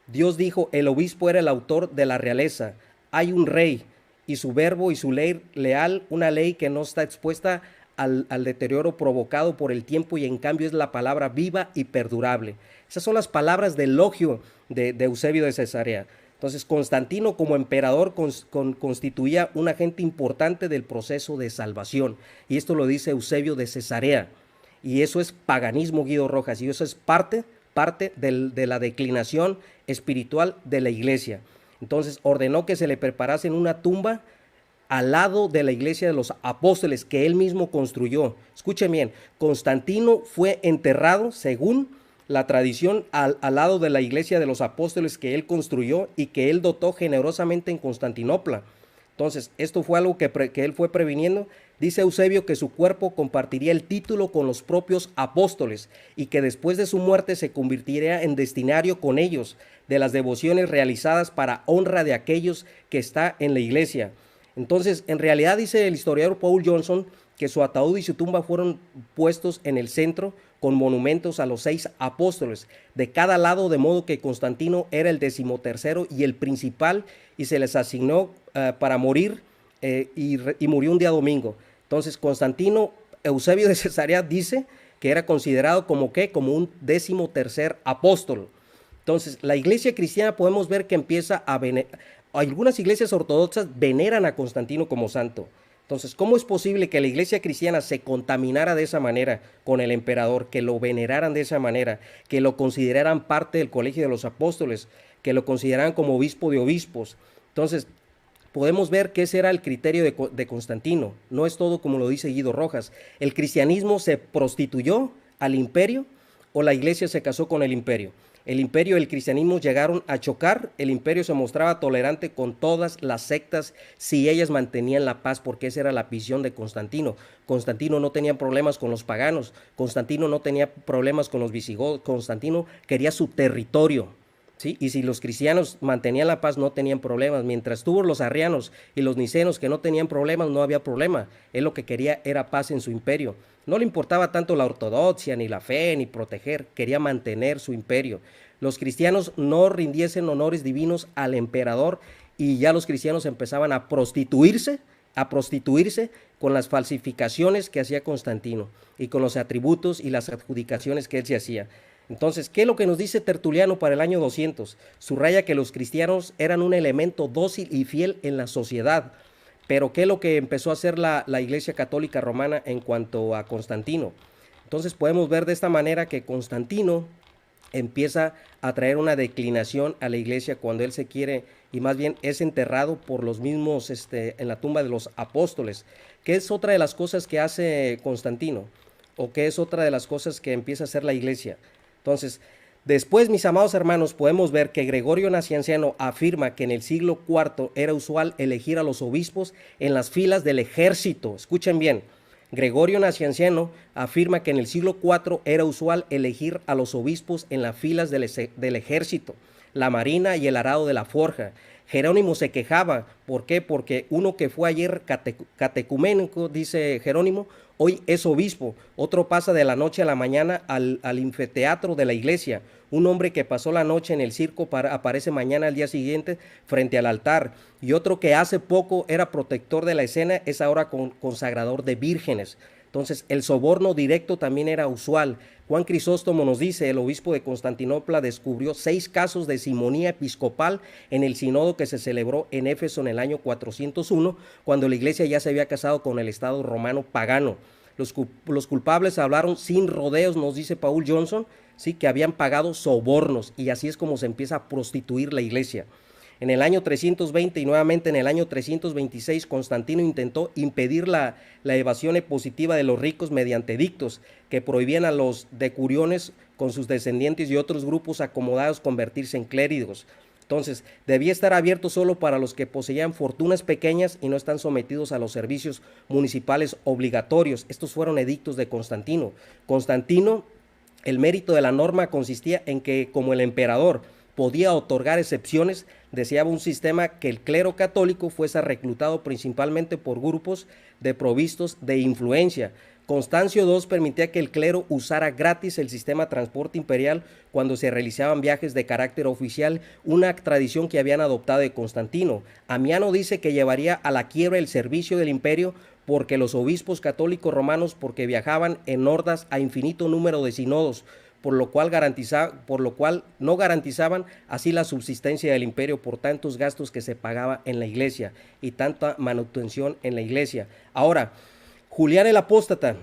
S3: Dios dijo: el obispo era el autor de la realeza. Hay un rey y su verbo y su ley leal, una ley que no está expuesta al deterioro provocado por el tiempo, y en cambio es la palabra viva y perdurable. Esas son las palabras de elogio de Eusebio de Cesarea. Entonces, Constantino como emperador constituía un agente importante del proceso de salvación, y esto lo dice Eusebio de Cesarea, y eso es paganismo, Guido Rojas, y eso es parte de la declinación espiritual de la iglesia. Entonces ordenó que se le preparase una tumba al lado de la iglesia de los apóstoles que él mismo construyó. Escuchen bien, Constantino fue enterrado, según la tradición, al lado de la iglesia de los apóstoles que él construyó y que él dotó generosamente en Constantinopla. Entonces, esto fue algo que él fue previniendo. Dice Eusebio que su cuerpo compartiría el título con los propios apóstoles y que después de su muerte se convertiría en destinario con ellos de las devociones realizadas para honra de aquellos que está en la iglesia. Entonces, en realidad, dice el historiador Paul Johnson, que su ataúd y su tumba fueron puestos en el centro con monumentos a los 6 apóstoles de cada lado, de modo que Constantino era el 13º y el principal, y se les asignó para morir, y murió un día domingo. Entonces Constantino, Eusebio de Cesarea dice que era considerado como un 13º apóstol. Entonces la iglesia cristiana podemos ver que empieza a algunas iglesias ortodoxas veneran a Constantino como santo. Entonces, ¿cómo es posible que la iglesia cristiana se contaminara de esa manera con el emperador, que lo veneraran de esa manera, que lo consideraran parte del colegio de los apóstoles, que lo consideraran como obispo de obispos? Entonces, podemos ver que ese era el criterio de Constantino. No es todo como lo dice Guido Rojas. El cristianismo se prostituyó al imperio, o la iglesia se casó con el imperio. El imperio y el cristianismo llegaron a chocar. El imperio se mostraba tolerante con todas las sectas si ellas mantenían la paz, porque esa era la visión de Constantino. Constantino no tenía problemas con los paganos, Constantino no tenía problemas con los visigodos, Constantino quería su territorio, ¿sí? Y si los cristianos mantenían la paz, no tenían problemas. Mientras tuvo los arrianos y los nicenos que no tenían problemas, no había problema. Él lo que quería era paz en su imperio. No le importaba tanto la ortodoxia, ni la fe, ni proteger, quería mantener su imperio. Los cristianos no rindiesen honores divinos al emperador, y ya los cristianos empezaban a prostituirse con las falsificaciones que hacía Constantino y con los atributos y las adjudicaciones que él se hacía. Entonces, ¿qué es lo que nos dice Tertuliano para el año 200? Subraya que los cristianos eran un elemento dócil y fiel en la sociedad. Pero ¿qué es lo que empezó a hacer la Iglesia Católica Romana en cuanto a Constantino? Entonces podemos ver de esta manera que Constantino empieza a traer una declinación a la iglesia cuando él se quiere, y más bien es enterrado por los mismos en la tumba de los apóstoles. ¿Qué es otra de las cosas que hace Constantino? ¿O qué es otra de las cosas que empieza a hacer la iglesia? Entonces, después, mis amados hermanos, podemos ver que Gregorio Nacianciano afirma que en el siglo IV era usual elegir a los obispos en las filas del ejército. Escuchen bien, Gregorio Nacianciano afirma que en el siglo IV era usual elegir a los obispos en las filas del ejército, la marina y el arado de la forja. Jerónimo se quejaba. ¿Por qué? Porque uno que fue ayer catecuménico, dice Jerónimo, hoy es obispo. Otro pasa de la noche a la mañana al anfiteatro de la iglesia. Un hombre que pasó la noche en el circo aparece mañana al día siguiente frente al altar. Y otro que hace poco era protector de la escena es ahora consagrador de vírgenes. Entonces, el soborno directo también era usual. Juan Crisóstomo nos dice, el obispo de Constantinopla descubrió 6 casos de simonía episcopal en el sínodo que se celebró en Éfeso en el año 401, cuando la iglesia ya se había casado con el Estado romano pagano. Los culpables hablaron sin rodeos, nos dice Paul Johnson, ¿sí? Que habían pagado sobornos, y así es como se empieza a prostituir la iglesia. En el año 320 y nuevamente en el año 326, Constantino intentó impedir la evasión impositiva de los ricos mediante edictos que prohibían a los decuriones con sus descendientes y otros grupos acomodados convertirse en clérigos. Entonces, debía estar abierto solo para los que poseían fortunas pequeñas y no están sometidos a los servicios municipales obligatorios. Estos fueron edictos de Constantino. Constantino, el mérito de la norma consistía en que, como el emperador podía otorgar excepciones, deseaba un sistema que el clero católico fuese reclutado principalmente por grupos provistos de influencia. Constancio II permitía que el clero usara gratis el sistema de transporte imperial cuando se realizaban viajes de carácter oficial, una tradición que habían adoptado de Constantino. Amiano dice que llevaría a la quiebra el servicio del imperio porque los obispos católicos romanos, porque viajaban en hordas a infinito número de sínodos, por lo cual no garantizaban así la subsistencia del imperio por tantos gastos que se pagaba en la iglesia y tanta manutención en la iglesia. Ahora, Julián el Apóstata,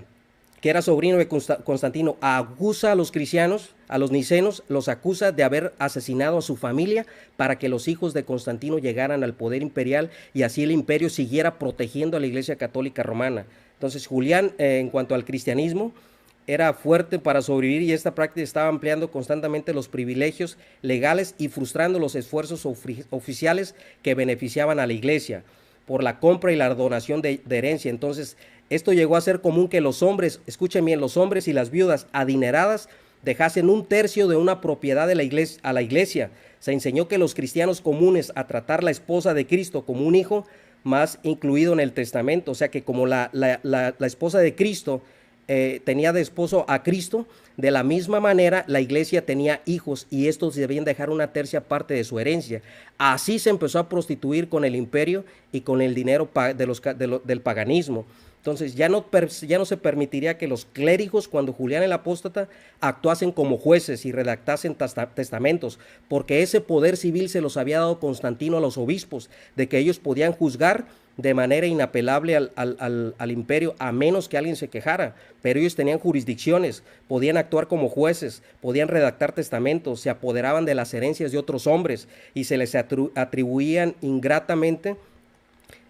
S3: que era sobrino de Constantino, acusa a los cristianos, a los nicenos, los acusa de haber asesinado a su familia para que los hijos de Constantino llegaran al poder imperial y así el imperio siguiera protegiendo a la Iglesia Católica Romana. Entonces Julián, en cuanto al cristianismo, era fuerte para sobrevivir y esta práctica estaba ampliando constantemente los privilegios legales y frustrando los esfuerzos oficiales que beneficiaban a la iglesia por la compra y la donación de herencia. Entonces, esto llegó a ser común que los hombres, escuchen bien, los hombres y las viudas adineradas dejasen un tercio de una propiedad de la iglesia, a la iglesia. Se enseñó que los cristianos comunes a tratar la esposa de Cristo como un hijo más incluido en el testamento, o sea que como la esposa de Cristo tenía de esposo a Cristo, de la misma manera la iglesia tenía hijos y estos debían dejar una tercia parte de su herencia. Así se empezó a prostituir con el imperio y con el dinero del paganismo. Entonces ya no se permitiría que los clérigos, cuando Julián el Apóstata, actuasen como jueces y redactasen testamentos, porque ese poder civil se los había dado Constantino a los obispos, de que ellos podían juzgar de manera inapelable al imperio, a menos que alguien se quejara, pero ellos tenían jurisdicciones, podían actuar como jueces, podían redactar testamentos, se apoderaban de las herencias de otros hombres y se les atribuían ingratamente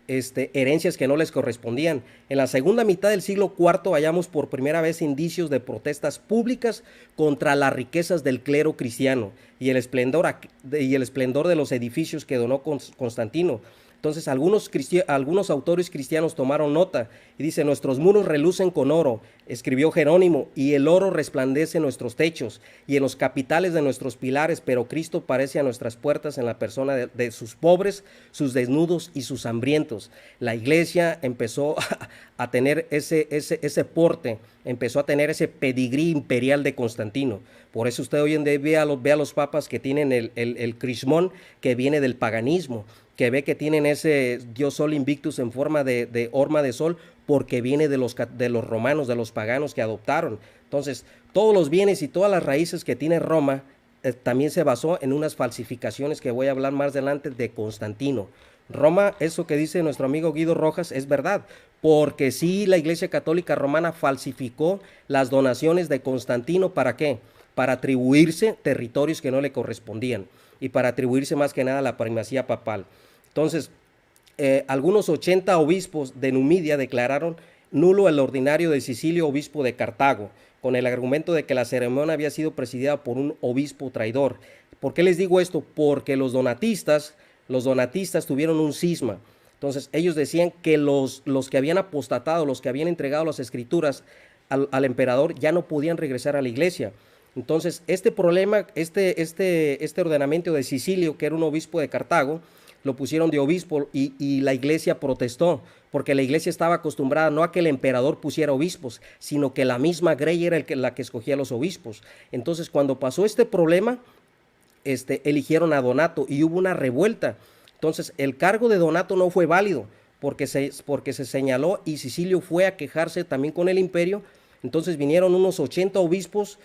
S3: herencias que no les correspondían. En la segunda mitad del siglo IV hallamos por primera vez indicios de protestas públicas contra las riquezas del clero cristiano y el esplendor de los edificios que donó Constantino. Entonces algunos autores cristianos tomaron nota y dice: nuestros muros relucen con oro, escribió Jerónimo, y el oro resplandece en nuestros techos y en los capiteles de nuestros pilares, pero Cristo parece a nuestras puertas en la persona de sus pobres, sus desnudos y sus hambrientos. La iglesia empezó a tener ese porte, empezó a tener ese pedigrí imperial de Constantino. Por eso usted hoy en día ve a los papas que tienen el crismón que viene del paganismo, que ve que tienen ese Dios Sol Invictus en forma de horma de sol, porque viene de los romanos, de los paganos que adoptaron. Entonces, todos los bienes y todas las raíces que tiene Roma también se basó en unas falsificaciones que voy a hablar más adelante de Constantino. Roma, eso que dice nuestro amigo Guido Rojas, es verdad, porque sí, la Iglesia Católica Romana falsificó las donaciones de Constantino. ¿Para qué? Para atribuirse territorios que no le correspondían y para atribuirse más que nada la primacía papal. Entonces, algunos 80 obispos de Numidia declararon nulo el ordinario de Sicilio, obispo de Cartago, con el argumento de que la ceremonia había sido presidida por un obispo traidor. ¿Por qué les digo esto? Porque los donatistas tuvieron un cisma. Entonces, ellos decían que los que habían apostatado, los que habían entregado las escrituras al emperador, ya no podían regresar a la iglesia. Entonces, este problema, este ordenamiento de Sicilio, que era un obispo de Cartago, lo pusieron de obispo y la iglesia protestó, porque la iglesia estaba acostumbrada no a que el emperador pusiera obispos, sino que la misma grey era la que escogía los obispos. Entonces, cuando pasó este problema, eligieron a Donato y hubo una revuelta. Entonces, el cargo de Donato no fue válido, porque se señaló y Sicilio fue a quejarse también con el imperio. Entonces vinieron unos 80 obispos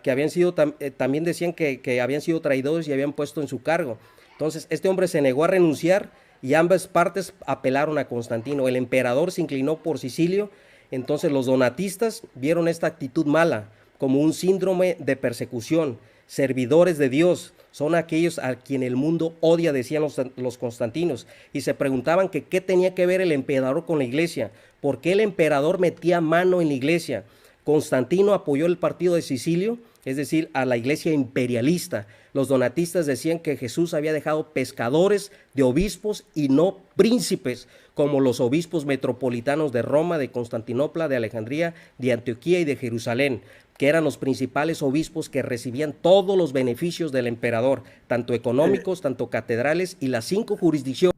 S3: que habían sido, también decían que habían sido traidores y habían puesto en su cargo. Entonces este hombre se negó a renunciar y ambas partes apelaron a Constantino. El emperador se inclinó por Sicilio. Entonces los donatistas vieron esta actitud mala como un síndrome de persecución. Servidores de Dios son aquellos a quien el mundo odia, decían los constantinos, y se preguntaban que qué tenía que ver el emperador con la iglesia, por qué el emperador metía mano en la iglesia. Constantino apoyó el partido de Sicilio, es decir, a la iglesia imperialista. Los donatistas decían que Jesús había dejado pescadores de obispos y no príncipes, como los obispos metropolitanos de Roma, de Constantinopla, de Alejandría, de Antioquía y de Jerusalén, que eran los principales obispos que recibían todos los beneficios del emperador, tanto económicos, tanto catedrales y las 5 jurisdicciones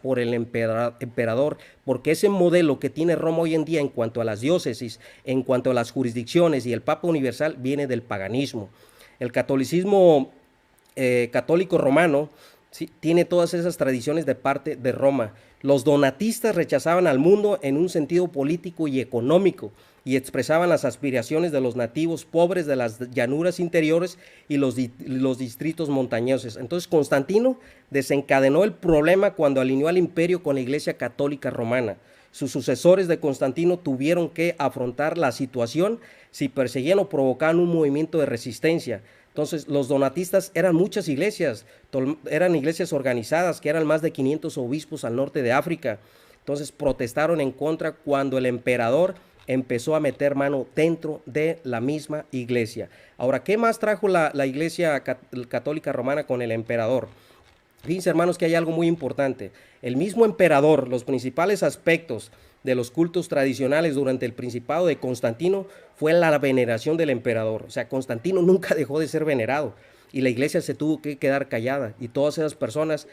S3: por el emperador, porque ese modelo que tiene Roma hoy en día en cuanto a las diócesis, en cuanto a las jurisdicciones y el Papa Universal, viene del paganismo. El catolicismo católico romano, ¿sí?, tiene todas esas tradiciones de parte de Roma. Los donatistas rechazaban al mundo en un sentido político y económico y expresaban las aspiraciones de los nativos pobres de las llanuras interiores y los distritos montañosos. Entonces Constantino desencadenó el problema cuando alineó al imperio con la Iglesia Católica Romana. Sus sucesores de Constantino tuvieron que afrontar la situación si perseguían o provocaban un movimiento de resistencia. Entonces, los donatistas eran muchas iglesias, eran iglesias organizadas, que eran más de 500 obispos al norte de África. Entonces, protestaron en contra cuando el emperador empezó a meter mano dentro de la misma iglesia. Ahora, ¿qué más trajo la Iglesia Católica Romana con el emperador? Fíjense, hermanos, que hay algo muy importante. El mismo emperador, los principales aspectos de los cultos tradicionales durante el principado de Constantino fue la veneración del emperador. O sea, Constantino nunca dejó de ser venerado y la iglesia se tuvo que quedar callada, y todas esas personas,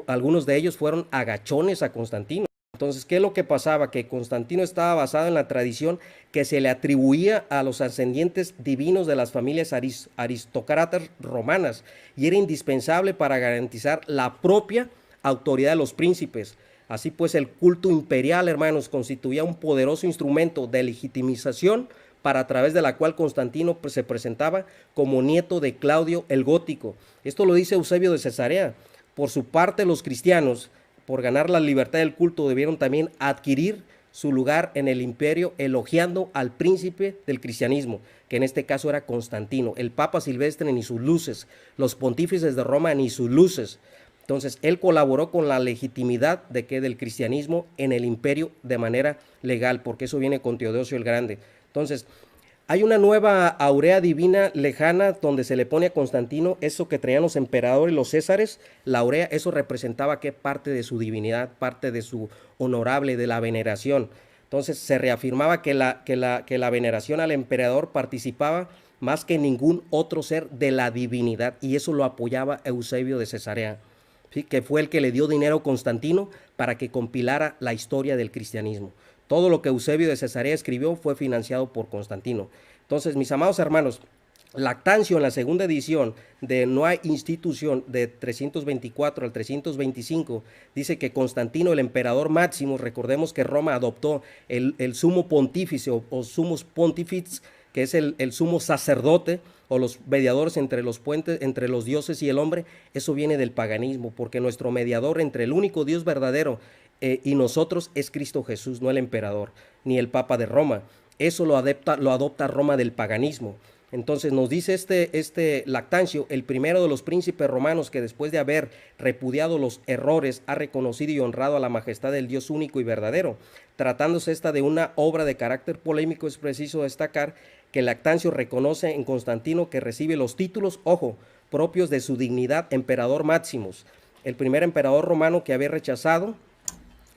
S3: algunos de ellos fueron agachones a Constantino. Entonces, ¿qué es lo que pasaba? Que Constantino estaba basado en la tradición que se le atribuía a los ascendientes divinos de las familias aristócratas romanas, y era indispensable para garantizar la propia autoridad de los príncipes. Así pues, el culto imperial, hermanos, constituía un poderoso instrumento de legitimización para a través de la cual Constantino se presentaba como nieto de Claudio el Gótico. Esto lo dice Eusebio de Cesarea. Por su parte, los cristianos, por ganar la libertad del culto, debieron también adquirir su lugar en el imperio, elogiando al príncipe del cristianismo, que en este caso era Constantino. El Papa Silvestre ni sus luces, los pontífices de Roma ni sus luces. Entonces, él colaboró con la legitimidad del cristianismo en el imperio de manera legal, porque eso viene con Teodosio el Grande. Entonces, hay una nueva aurea divina lejana donde se le pone a Constantino eso que traían los emperadores y los césares. La aurea, eso representaba que parte de su divinidad, parte de su honorable, de la veneración. Entonces, se reafirmaba que la veneración al emperador participaba más que ningún otro ser de la divinidad, y eso lo apoyaba Eusebio de Cesarea, ¿sí? Que fue el que le dio dinero a Constantino para que compilara la historia del cristianismo. Todo lo que Eusebio de Cesarea escribió fue financiado por Constantino. Entonces, mis amados hermanos, Lactancio, en la segunda edición de No hay institución, de 324 al 325, dice que Constantino, el emperador máximo, recordemos que Roma adoptó el sumo pontífice o sumus pontifex, que es el sumo sacerdote o los mediadores entre los puentes, entre los dioses y el hombre. Eso viene del paganismo, porque nuestro mediador entre el único Dios verdadero y nosotros es Cristo Jesús, no el emperador, ni el Papa de Roma. Eso lo adopta Roma del paganismo. Entonces nos dice este Lactancio, el primero de los príncipes romanos que después de haber repudiado los errores ha reconocido y honrado a la majestad del Dios único y verdadero. Tratándose esta de una obra de carácter polémico, es preciso destacar que Lactancio reconoce en Constantino que recibe los títulos, ojo, propios de su dignidad, emperador máximos. El primer emperador romano que había rechazado,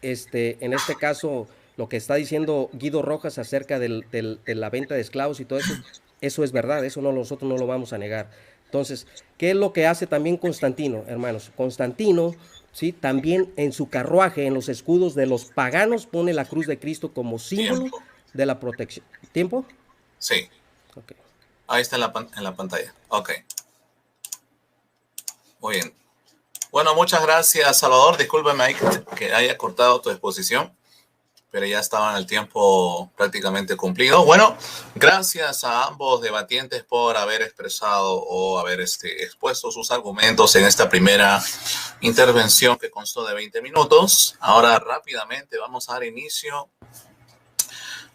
S3: en este caso, lo que está diciendo Guido Rojas acerca de la venta de esclavos y todo eso, eso es verdad, eso nosotros no lo vamos a negar. Entonces, ¿qué es lo que hace también Constantino, hermanos? Constantino, ¿sí?, también en su carruaje, en los escudos de los paganos, pone la cruz de Cristo como símbolo de la protección. ¿Tiempo?
S1: Sí.
S3: Okay.
S1: Ahí está en la pantalla. Ok. Muy bien. Bueno, muchas gracias, Salvador. Discúlpame ahí que haya cortado tu exposición, pero ya estaba en el tiempo prácticamente cumplido. Bueno, gracias a ambos debatientes por haber expresado o haber expuesto sus argumentos en esta primera intervención que constó de 20 minutos. Ahora rápidamente vamos a dar inicio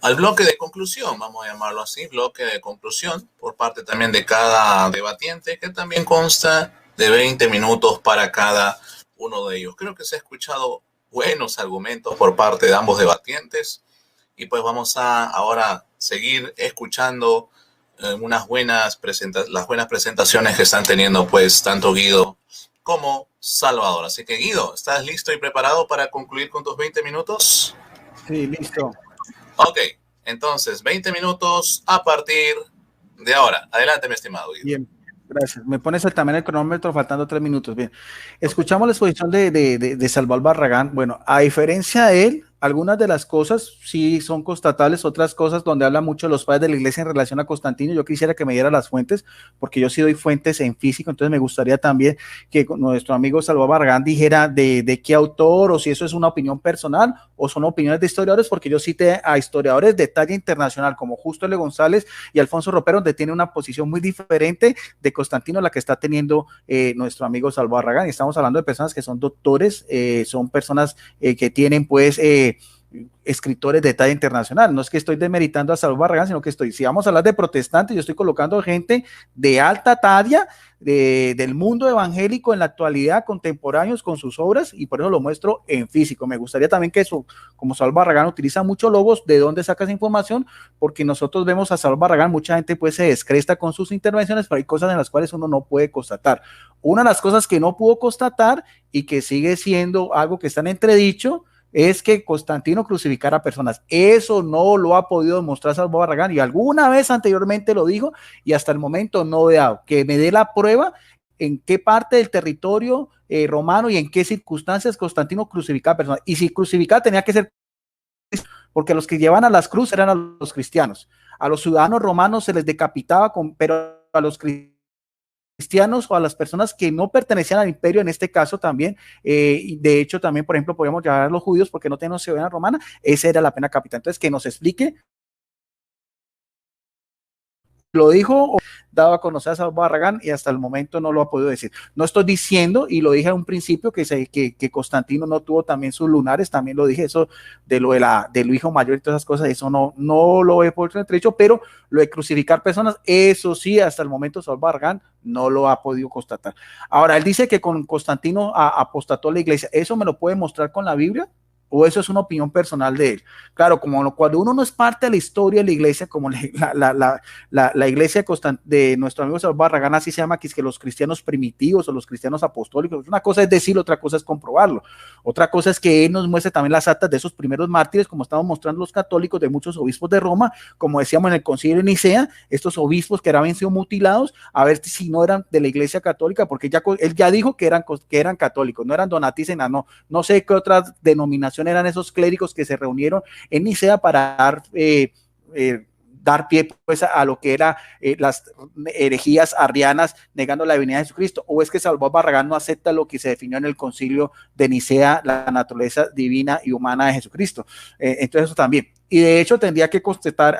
S1: al bloque de conclusión, vamos a llamarlo así, bloque de conclusión, por parte también de cada debatiente, que también consta de 20 minutos para cada uno de ellos. Creo que se ha escuchado buenos argumentos por parte de ambos debatientes, y pues vamos a ahora seguir escuchando las buenas presentaciones que están teniendo pues tanto Guido como Salvador. Así que Guido, ¿estás listo y preparado para concluir con tus 20 minutos?
S2: Sí, listo.
S1: Ok, entonces 20 minutos a partir de ahora. Adelante, mi estimado Guido.
S2: Bien, gracias. Me pones también el cronómetro faltando 3 minutos. Bien, escuchamos la exposición de Salvador Barragán. Bueno, a diferencia de él, algunas de las cosas sí son constatables, otras cosas donde habla mucho los padres de la iglesia en relación a Constantino. Yo quisiera que me diera las fuentes, porque yo sí doy fuentes en físico, entonces me gustaría también que nuestro amigo Salvador Barragán dijera de qué autor, o si eso es una opinión personal o son opiniones de historiadores, porque yo cité a historiadores de talla internacional como Justo L. González y Alfonso Ropero, donde tiene una posición muy diferente de Constantino a la que está teniendo nuestro amigo Salvador Barragán. Y estamos hablando de personas que son doctores, son personas que tienen pues escritores de talla internacional. No es que estoy demeritando a Salvador Barragán, sino que si vamos a hablar de protestantes, yo estoy colocando gente de alta talla del mundo evangélico en la actualidad, contemporáneos con sus obras, y por eso lo muestro en físico. Me gustaría también que eso, como Salvador Barragán utiliza muchos logos, ¿de dónde saca esa información? Porque nosotros vemos a Salvador Barragán, mucha gente pues se descresta con sus intervenciones, pero hay cosas en las cuales uno no puede constatar. Una de las cosas que no pudo constatar y que sigue siendo algo que está en entredicho es que Constantino crucificara a personas. Eso no lo ha podido demostrar Salvador Barragán, y alguna vez anteriormente lo dijo y hasta el momento no he dado. Que me dé la prueba en qué parte del territorio romano y en qué circunstancias Constantino crucificaba a personas. Y si crucificaba tenía que ser, porque los que llevaban a las cruces eran a los cristianos. A los ciudadanos romanos se les decapitaba, pero a los cristianos o a las personas que no pertenecían al imperio, en este caso también, de hecho también, por ejemplo, podríamos llamar a los judíos porque no tenían ciudadanía romana, esa era la pena capital. Entonces, que nos explique, lo dijo, dado a conocer a Salvador Barragán, y hasta el momento no lo ha podido decir. No estoy diciendo, y lo dije en un principio, que Constantino no tuvo también sus lunares, también lo dije, eso de lo del hijo mayor y todas esas cosas, eso no lo he por entredicho, pero lo de crucificar personas, eso sí, hasta el momento Salvador Barragán no lo ha podido constatar. Ahora, él dice que con Constantino apostató la iglesia. ¿Eso me lo puede mostrar con la Biblia? ¿O eso es una opinión personal de él? Claro, como cuando uno no es parte de la historia de la iglesia, como la iglesia de nuestro amigo Salvador Barragán, así se llama, que es que los cristianos primitivos o los cristianos apostólicos, una cosa es decirlo, otra cosa es comprobarlo. Otra cosa es que él nos muestre también las actas de esos primeros mártires, como estamos mostrando los católicos, de muchos obispos de Roma, como decíamos en el concilio de Nicea, estos obispos que habían sido mutilados, a ver si no eran de la iglesia católica, porque él ya dijo que eran católicos, no eran donatícenas, no sé qué otras denominaciones eran esos clérigos que se reunieron en Nicea para dar pie pues a lo que eran las herejías arrianas negando la divinidad de Jesucristo. O es que Salvador Barragán no acepta lo que se definió en el concilio de Nicea, la naturaleza divina y humana de Jesucristo. Entonces eso también. Y de hecho tendría que contestar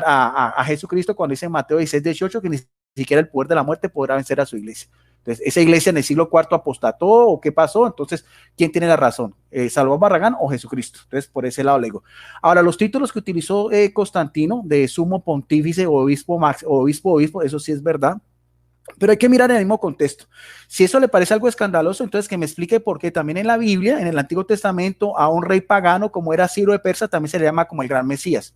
S2: a Jesucristo cuando dice en Mateo 16:18 que ni siquiera el poder de la muerte podrá vencer a su iglesia. Entonces, ¿esa iglesia en el siglo IV apostató o qué pasó? Entonces, ¿quién tiene la razón? ¿Salvador Barragán o Jesucristo? Entonces, por ese lado le digo. Ahora, los títulos que utilizó Constantino de sumo pontífice o obispo, eso sí es verdad. Pero hay que mirar en el mismo contexto. Si eso le parece algo escandaloso, entonces que me explique por qué también en la Biblia, en el Antiguo Testamento, a un rey pagano como era Ciro de Persa, también se le llama como el gran Mesías.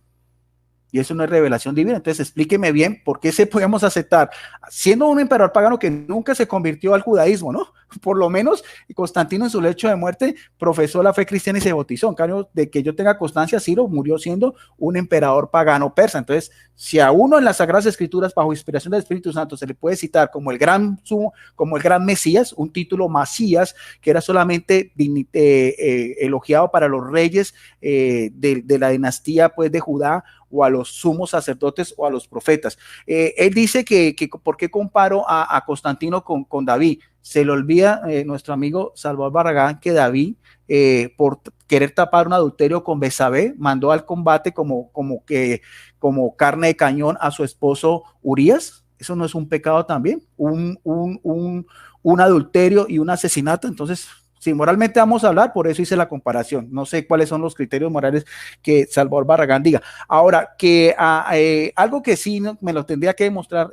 S2: Y eso no es revelación divina. Entonces explíqueme bien por qué se podemos aceptar, siendo un emperador pagano que nunca se convirtió al judaísmo, ¿no? Por lo menos Constantino en su lecho de muerte profesó la fe cristiana y se bautizó. En cambio, de que yo tenga constancia, Ciro murió siendo un emperador pagano persa. Entonces, si a uno en las Sagradas Escrituras, bajo inspiración del Espíritu Santo, se le puede citar como el gran Mesías, un título Masías, que era solamente elogiado para los reyes de la dinastía pues, de Judá, o a los sumos sacerdotes o a los profetas. Él dice que ¿por qué comparo a Constantino con David? Se le olvida nuestro amigo Salvador Barragán que David, por querer tapar un adulterio con Betsabé, mandó al combate como carne de cañón a su esposo Urías. ¿Eso no es un pecado también? Un adulterio y un asesinato. Entonces, si moralmente vamos a hablar, por eso hice la comparación. No sé cuáles son los criterios morales que Salvador Barragán diga. Ahora, que algo que sí me lo tendría que demostrar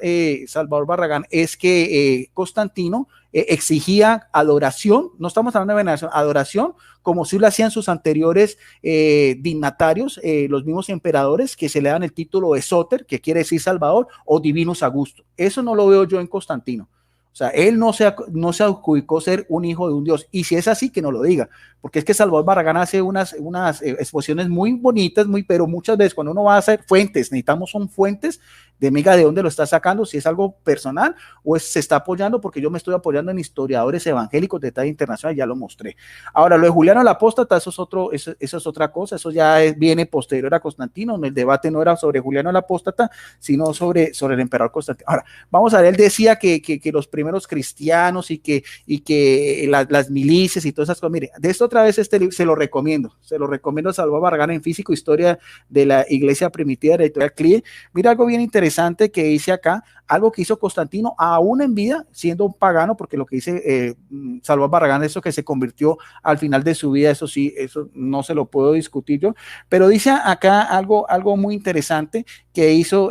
S2: Salvador Barragán es que Constantino exigía adoración, no estamos hablando de veneración, adoración, como si lo hacían sus anteriores dignatarios, los mismos emperadores que se le dan el título de Soter, que quiere decir Salvador, o Divinus Augusto. Eso no lo veo yo en Constantino. O sea, él no se adjudicó ser un hijo de un Dios. Y si es así, que no lo diga. Porque es que Salvador Barragán hace unas exposiciones muy bonitas, pero muchas veces cuando uno va a hacer fuentes, necesitamos son fuentes Mega, ¿de dónde lo está sacando? Si es algo personal o se está apoyando, porque yo me estoy apoyando en historiadores evangélicos de talla internacional, ya lo mostré. Ahora, lo de Juliano el Apóstata, eso es otra cosa, eso ya viene posterior a Constantino. El debate no era sobre Juliano el Apóstata, sino sobre el emperador Constantino. Ahora, vamos a ver, él decía que los primeros cristianos y que las milicias y todas esas cosas. Mire, de esto otra vez este libro se lo recomiendo a Salvador Barragán en Físico, Historia de la Iglesia Primitiva de Editorial CLIE. Mira algo bien interesante que dice acá, algo que hizo Constantino aún en vida, siendo un pagano, porque lo que dice Salvador Barragán, eso que se convirtió al final de su vida, eso sí, eso no se lo puedo discutir yo, pero dice acá algo muy interesante que hizo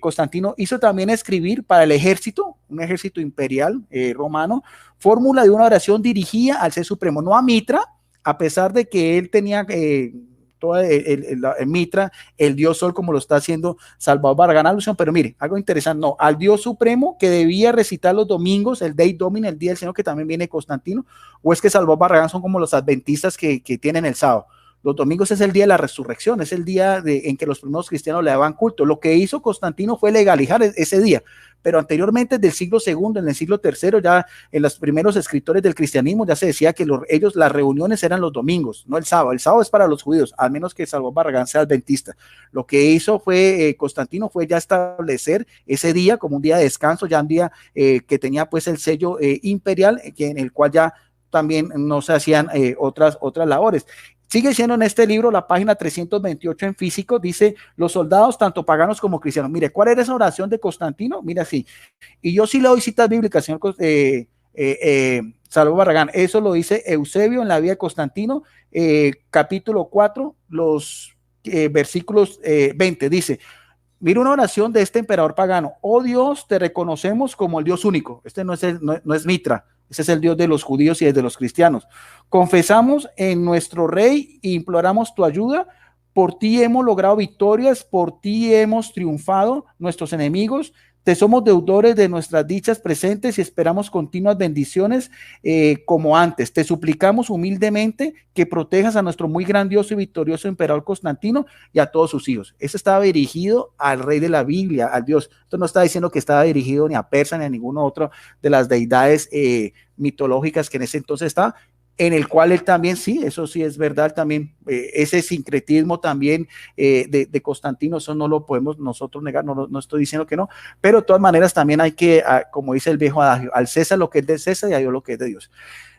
S2: Constantino, hizo también escribir para el ejército, un ejército imperial romano, fórmula de una oración dirigida al Ser Supremo, no a Mitra, a pesar de que él tenía toda el Mitra, el dios Sol, como lo está haciendo Salvador Barragán alusión, pero mire, algo interesante, no, al dios supremo que debía recitar los domingos, el Dei Domini, el día del Señor, que también viene Constantino, o es que Salvador Barragán son como los adventistas que tienen el sábado. Los domingos es el día de la resurrección, es el día en que los primeros cristianos le daban culto. Lo que hizo Constantino fue legalizar ese día, pero anteriormente, del siglo II, en el siglo III, ya en los primeros escritores del cristianismo ya se decía que las reuniones eran los domingos, no el sábado. El sábado es para los judíos, al menos que Salvador Barragán sea adventista. Lo que hizo Constantino fue ya establecer ese día como un día de descanso, ya un día que tenía pues el sello imperial, en el cual ya también no se hacían otras labores. Sigue siendo en este libro, la página 328 en Físico, dice, los soldados, tanto paganos como cristianos. Mire, ¿cuál era esa oración de Constantino? Mira, sí. Y yo sí le doy citas bíblicas, señor Salvador Barragán. Eso lo dice Eusebio en la vida de Constantino, capítulo 4, los versículos 20. Dice, mira una oración de este emperador pagano. Oh Dios, te reconocemos como el Dios único. Este no es Mitra. Ese es el Dios de los judíos y de los cristianos. Confesamos en nuestro Rey e imploramos tu ayuda. Por ti hemos logrado victorias, por ti hemos triunfado nuestros enemigos. Te somos deudores de nuestras dichas presentes y esperamos continuas bendiciones como antes. Te suplicamos humildemente que protejas a nuestro muy grandioso y victorioso emperador Constantino y a todos sus hijos. Eso estaba dirigido al rey de la Biblia, al Dios. Esto no está diciendo que estaba dirigido ni a Persa ni a ninguno otro de las deidades mitológicas que en ese entonces estaba, en el cual él también, sí, eso sí es verdad, también ese sincretismo también de Constantino, eso no lo podemos nosotros negar, no estoy diciendo que no, pero de todas maneras también hay que, como dice el viejo adagio, al César lo que es de César y a Dios lo que es de Dios.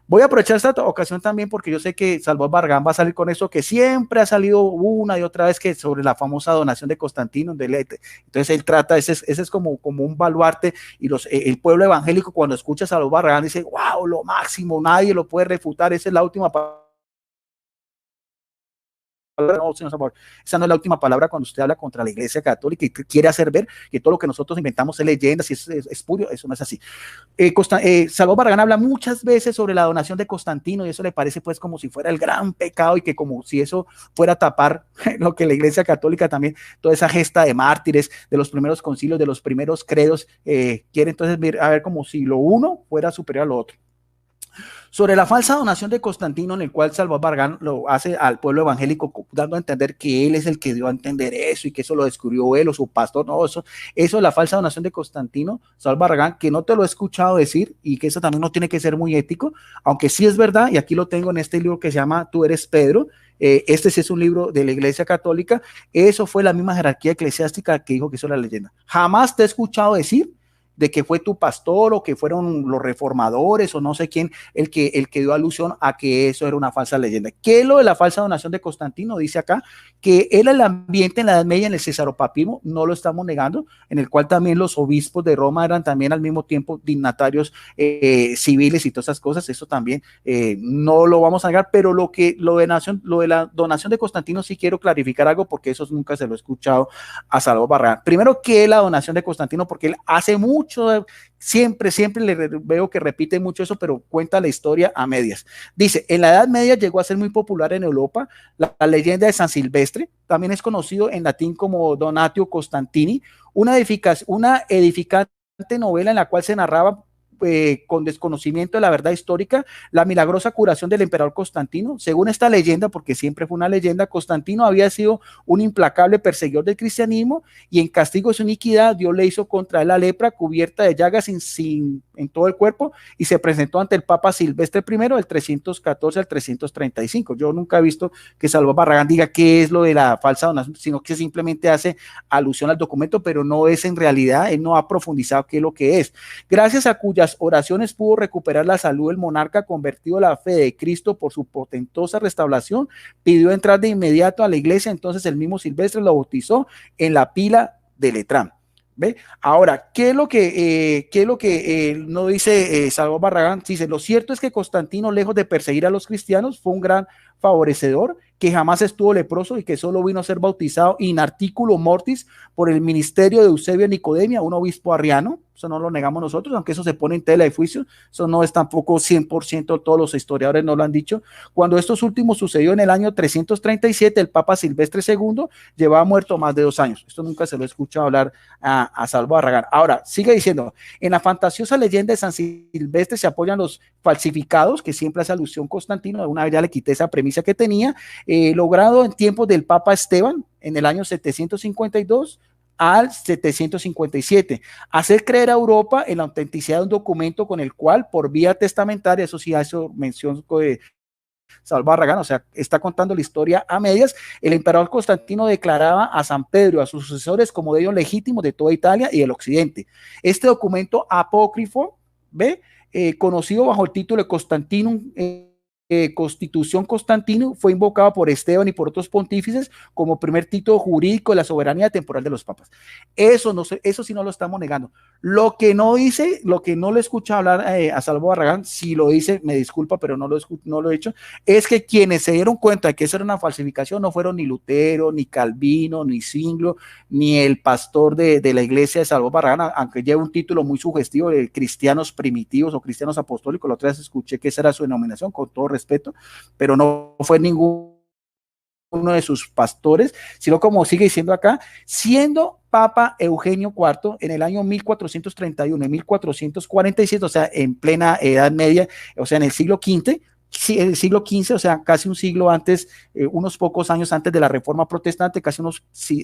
S2: Voy a aprovechar esta ocasión también porque yo sé que Salvador Barragán va a salir con eso que siempre ha salido una y otra vez, que sobre la famosa donación de Constantino. Entonces él trata, ese es como un baluarte, y el pueblo evangélico cuando escucha a Salvador Barragán dice, wow, lo máximo, nadie lo puede refutar, esa es la última palabra. No, señor Salvador, esa no es la última palabra cuando usted habla contra la Iglesia Católica y quiere hacer ver que todo lo que nosotros inventamos es leyendas y es espurio. Eso no es así. Salvador Barragán habla muchas veces sobre la donación de Constantino y eso le parece pues como si fuera el gran pecado y que como si eso fuera a tapar lo que la Iglesia Católica también, toda esa gesta de mártires, de los primeros concilios, de los primeros credos, quiere entonces ver a ver como si lo uno fuera superior a lo otro. Sobre la falsa donación de Constantino, en el cual Salvador Barragán lo hace al pueblo evangélico, dando a entender que él es el que dio a entender eso y que eso lo descubrió él o su pastor. No, eso es la falsa donación de Constantino, Salvador Barragán, que no te lo he escuchado decir y que eso también no tiene que ser muy ético, aunque sí es verdad, y aquí lo tengo en este libro que se llama Tú eres Pedro. Este sí es un libro de la Iglesia Católica. Eso fue la misma jerarquía eclesiástica que dijo que eso era la leyenda. Jamás te he escuchado decir de que fue tu pastor o que fueron los reformadores o no sé quién el que dio alusión a que eso era una falsa leyenda. ¿Qué es lo de la falsa donación de Constantino? Dice acá que era el ambiente en la Edad Media, en el cesaropapismo, no lo estamos negando, en el cual también los obispos de Roma eran también al mismo tiempo dignatarios civiles y todas esas cosas. Eso también no lo vamos a negar, pero lo de la donación de Constantino sí quiero clarificar algo, porque eso nunca se lo he escuchado a Salvador Barragán. Primero, ¿qué es la donación de Constantino? Porque él hace mucho, siempre le veo que repite mucho eso, pero cuenta la historia a medias. Dice, en la Edad Media llegó a ser muy popular en Europa la leyenda de San Silvestre, también es conocido en latín como Donatio Constantini, una edificante novela en la cual se narraba con desconocimiento de la verdad histórica la milagrosa curación del emperador Constantino. Según esta leyenda, porque siempre fue una leyenda, Constantino había sido un implacable perseguidor del cristianismo y en castigo de su iniquidad Dios le hizo contra él la lepra cubierta de llagas en todo el cuerpo y se presentó ante el Papa Silvestre I del 314 al 335. Yo nunca he visto que Salvador Barragán diga qué es lo de la falsa donación, sino que simplemente hace alusión al documento, pero no es en realidad, él no ha profundizado qué es lo que es. Gracias a cuyas oraciones pudo recuperar la salud del monarca, convertido a la fe de Cristo por su portentosa restauración, pidió entrar de inmediato a la iglesia, entonces el mismo Silvestre lo bautizó en la pila de Letrán. ¿Ve? Ahora, ¿qué es lo que no dice Salvador Barragán? Dice, lo cierto es que Constantino, lejos de perseguir a los cristianos, fue un gran favorecedor, que jamás estuvo leproso y que solo vino a ser bautizado in articulo mortis por el ministerio de Eusebio Nicodemia, un obispo arriano. Eso no lo negamos nosotros, aunque eso se pone en tela de juicio, eso no es tampoco 100%, todos los historiadores no lo han dicho. Cuando estos últimos sucedió en el año 337, el Papa Silvestre II llevaba muerto más de 2 años. Esto nunca se lo he escuchado hablar a Salvador Barragán. Ahora, sigue diciendo, en la fantasiosa leyenda de San Silvestre se apoyan los falsificados, que siempre hace alusión a Constantino, una vez ya le quité esa premisa que tenía, logrado en tiempos del Papa Esteban, en el año 752, al 757, hacer creer a Europa en la autenticidad de un documento con el cual, por vía testamentaria, eso sí hace mención de Salvador Barragán, o sea, está contando la historia a medias, el emperador Constantino declaraba a San Pedro, a sus sucesores, como deidores legítimos de toda Italia y del occidente. Este documento apócrifo, ¿ve? Conocido bajo el título de Constantinum, Constitución Constantino, fue invocado por Esteban y por otros pontífices como primer título jurídico de la soberanía temporal de los papas. Eso sí no lo estamos negando. Lo que no dice, lo que no le escucha hablar a Salvador Barragán, si lo dice, me disculpa, pero no lo he hecho, es que quienes se dieron cuenta de que eso era una falsificación no fueron ni Lutero, ni Calvino, ni Zwinglio, ni el pastor de la iglesia de Salvador Barragán, aunque lleva un título muy sugestivo de cristianos primitivos o cristianos apostólicos. La otra vez escuché que esa era su denominación, con todo respeto, pero no fue ninguno de sus pastores, sino como sigue diciendo acá, siendo Papa Eugenio IV en el año 1431 y 1447, o sea, en plena Edad Media, o sea, en el siglo V, siglo XV, o sea, casi un siglo antes, unos pocos años antes de la Reforma Protestante, casi unos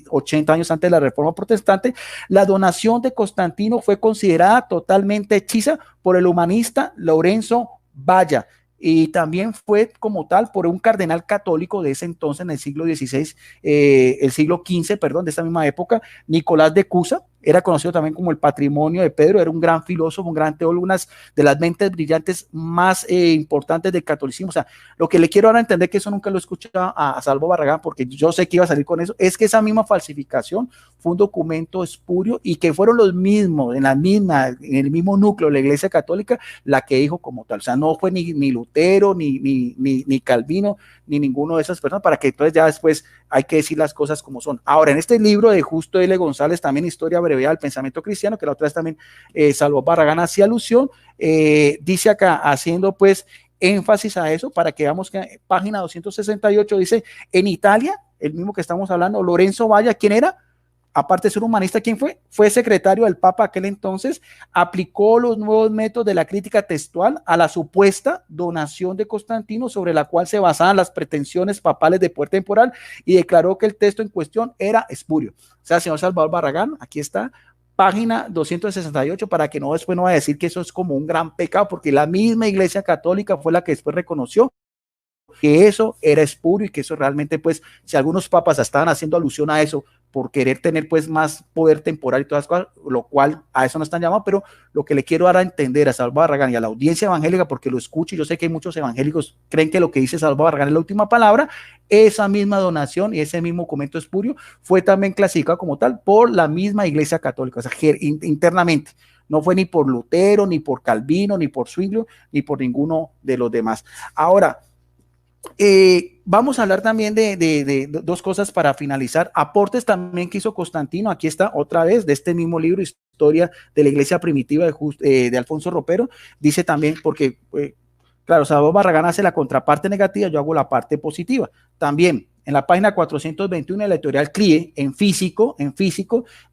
S2: 80 años antes de la Reforma Protestante, la donación de Constantino fue considerada totalmente hechiza por el humanista Lorenzo Valla, y también fue como tal por un cardenal católico de ese entonces, en el siglo XVI, el siglo XV, perdón, de esta misma época, Nicolás de Cusa, era conocido también como el patrimonio de Pedro, era un gran filósofo, un gran teólogo, una de las mentes brillantes más importantes del catolicismo. O sea, lo que le quiero ahora entender, que eso nunca lo he escuchado a Salvo Barragán, porque yo sé que iba a salir con eso, es que esa misma falsificación fue un documento espurio y que fueron los mismos, en el mismo núcleo de la Iglesia Católica, la que dijo como tal. O sea, no fue ni Lutero, ni Calvino, ni ninguno de esas personas, para que entonces ya después hay que decir las cosas como son. Ahora, en este libro de Justo L. González, también Historia Breve del Pensamiento Cristiano, que la otra vez también Salvador Barragán hacía alusión, dice acá, haciendo pues énfasis a eso, para que veamos que página 268 dice, en Italia, el mismo que estamos hablando, Lorenzo Valla, ¿quién era? Aparte de ser humanista, ¿quién fue? Fue secretario del Papa aquel entonces, aplicó los nuevos métodos de la crítica textual a la supuesta donación de Constantino, sobre la cual se basaban las pretensiones papales de poder temporal, y declaró que el texto en cuestión era espurio. O sea, señor Salvador Barragán, aquí está, página 268, para que después no vaya a decir que eso es como un gran pecado, porque la misma Iglesia Católica fue la que después reconoció que eso era espurio y que eso realmente, pues, si algunos papas estaban haciendo alusión a eso por querer tener pues más poder temporal y todas las cosas, lo cual a eso no están llamados, pero lo que le quiero dar a entender a Salvador Barragán y a la audiencia evangélica, porque lo escucho y yo sé que muchos evangélicos creen que lo que dice Salvador Barragán es la última palabra, esa misma donación y ese mismo documento espurio fue también clasificado como tal por la misma Iglesia Católica, o sea, internamente. No fue ni por Lutero, ni por Calvino, ni por Zwinglio, ni por ninguno de los demás. Ahora, vamos a hablar también de dos cosas para finalizar. Aportes también que hizo Constantino. Aquí está otra vez de este mismo libro, Historia de la Iglesia Primitiva de Alfonso Ropero. Dice también, porque claro, Salvador Barragán hace la contraparte negativa, yo hago la parte positiva. también en la página 421 de la editorial CLIE, en físico,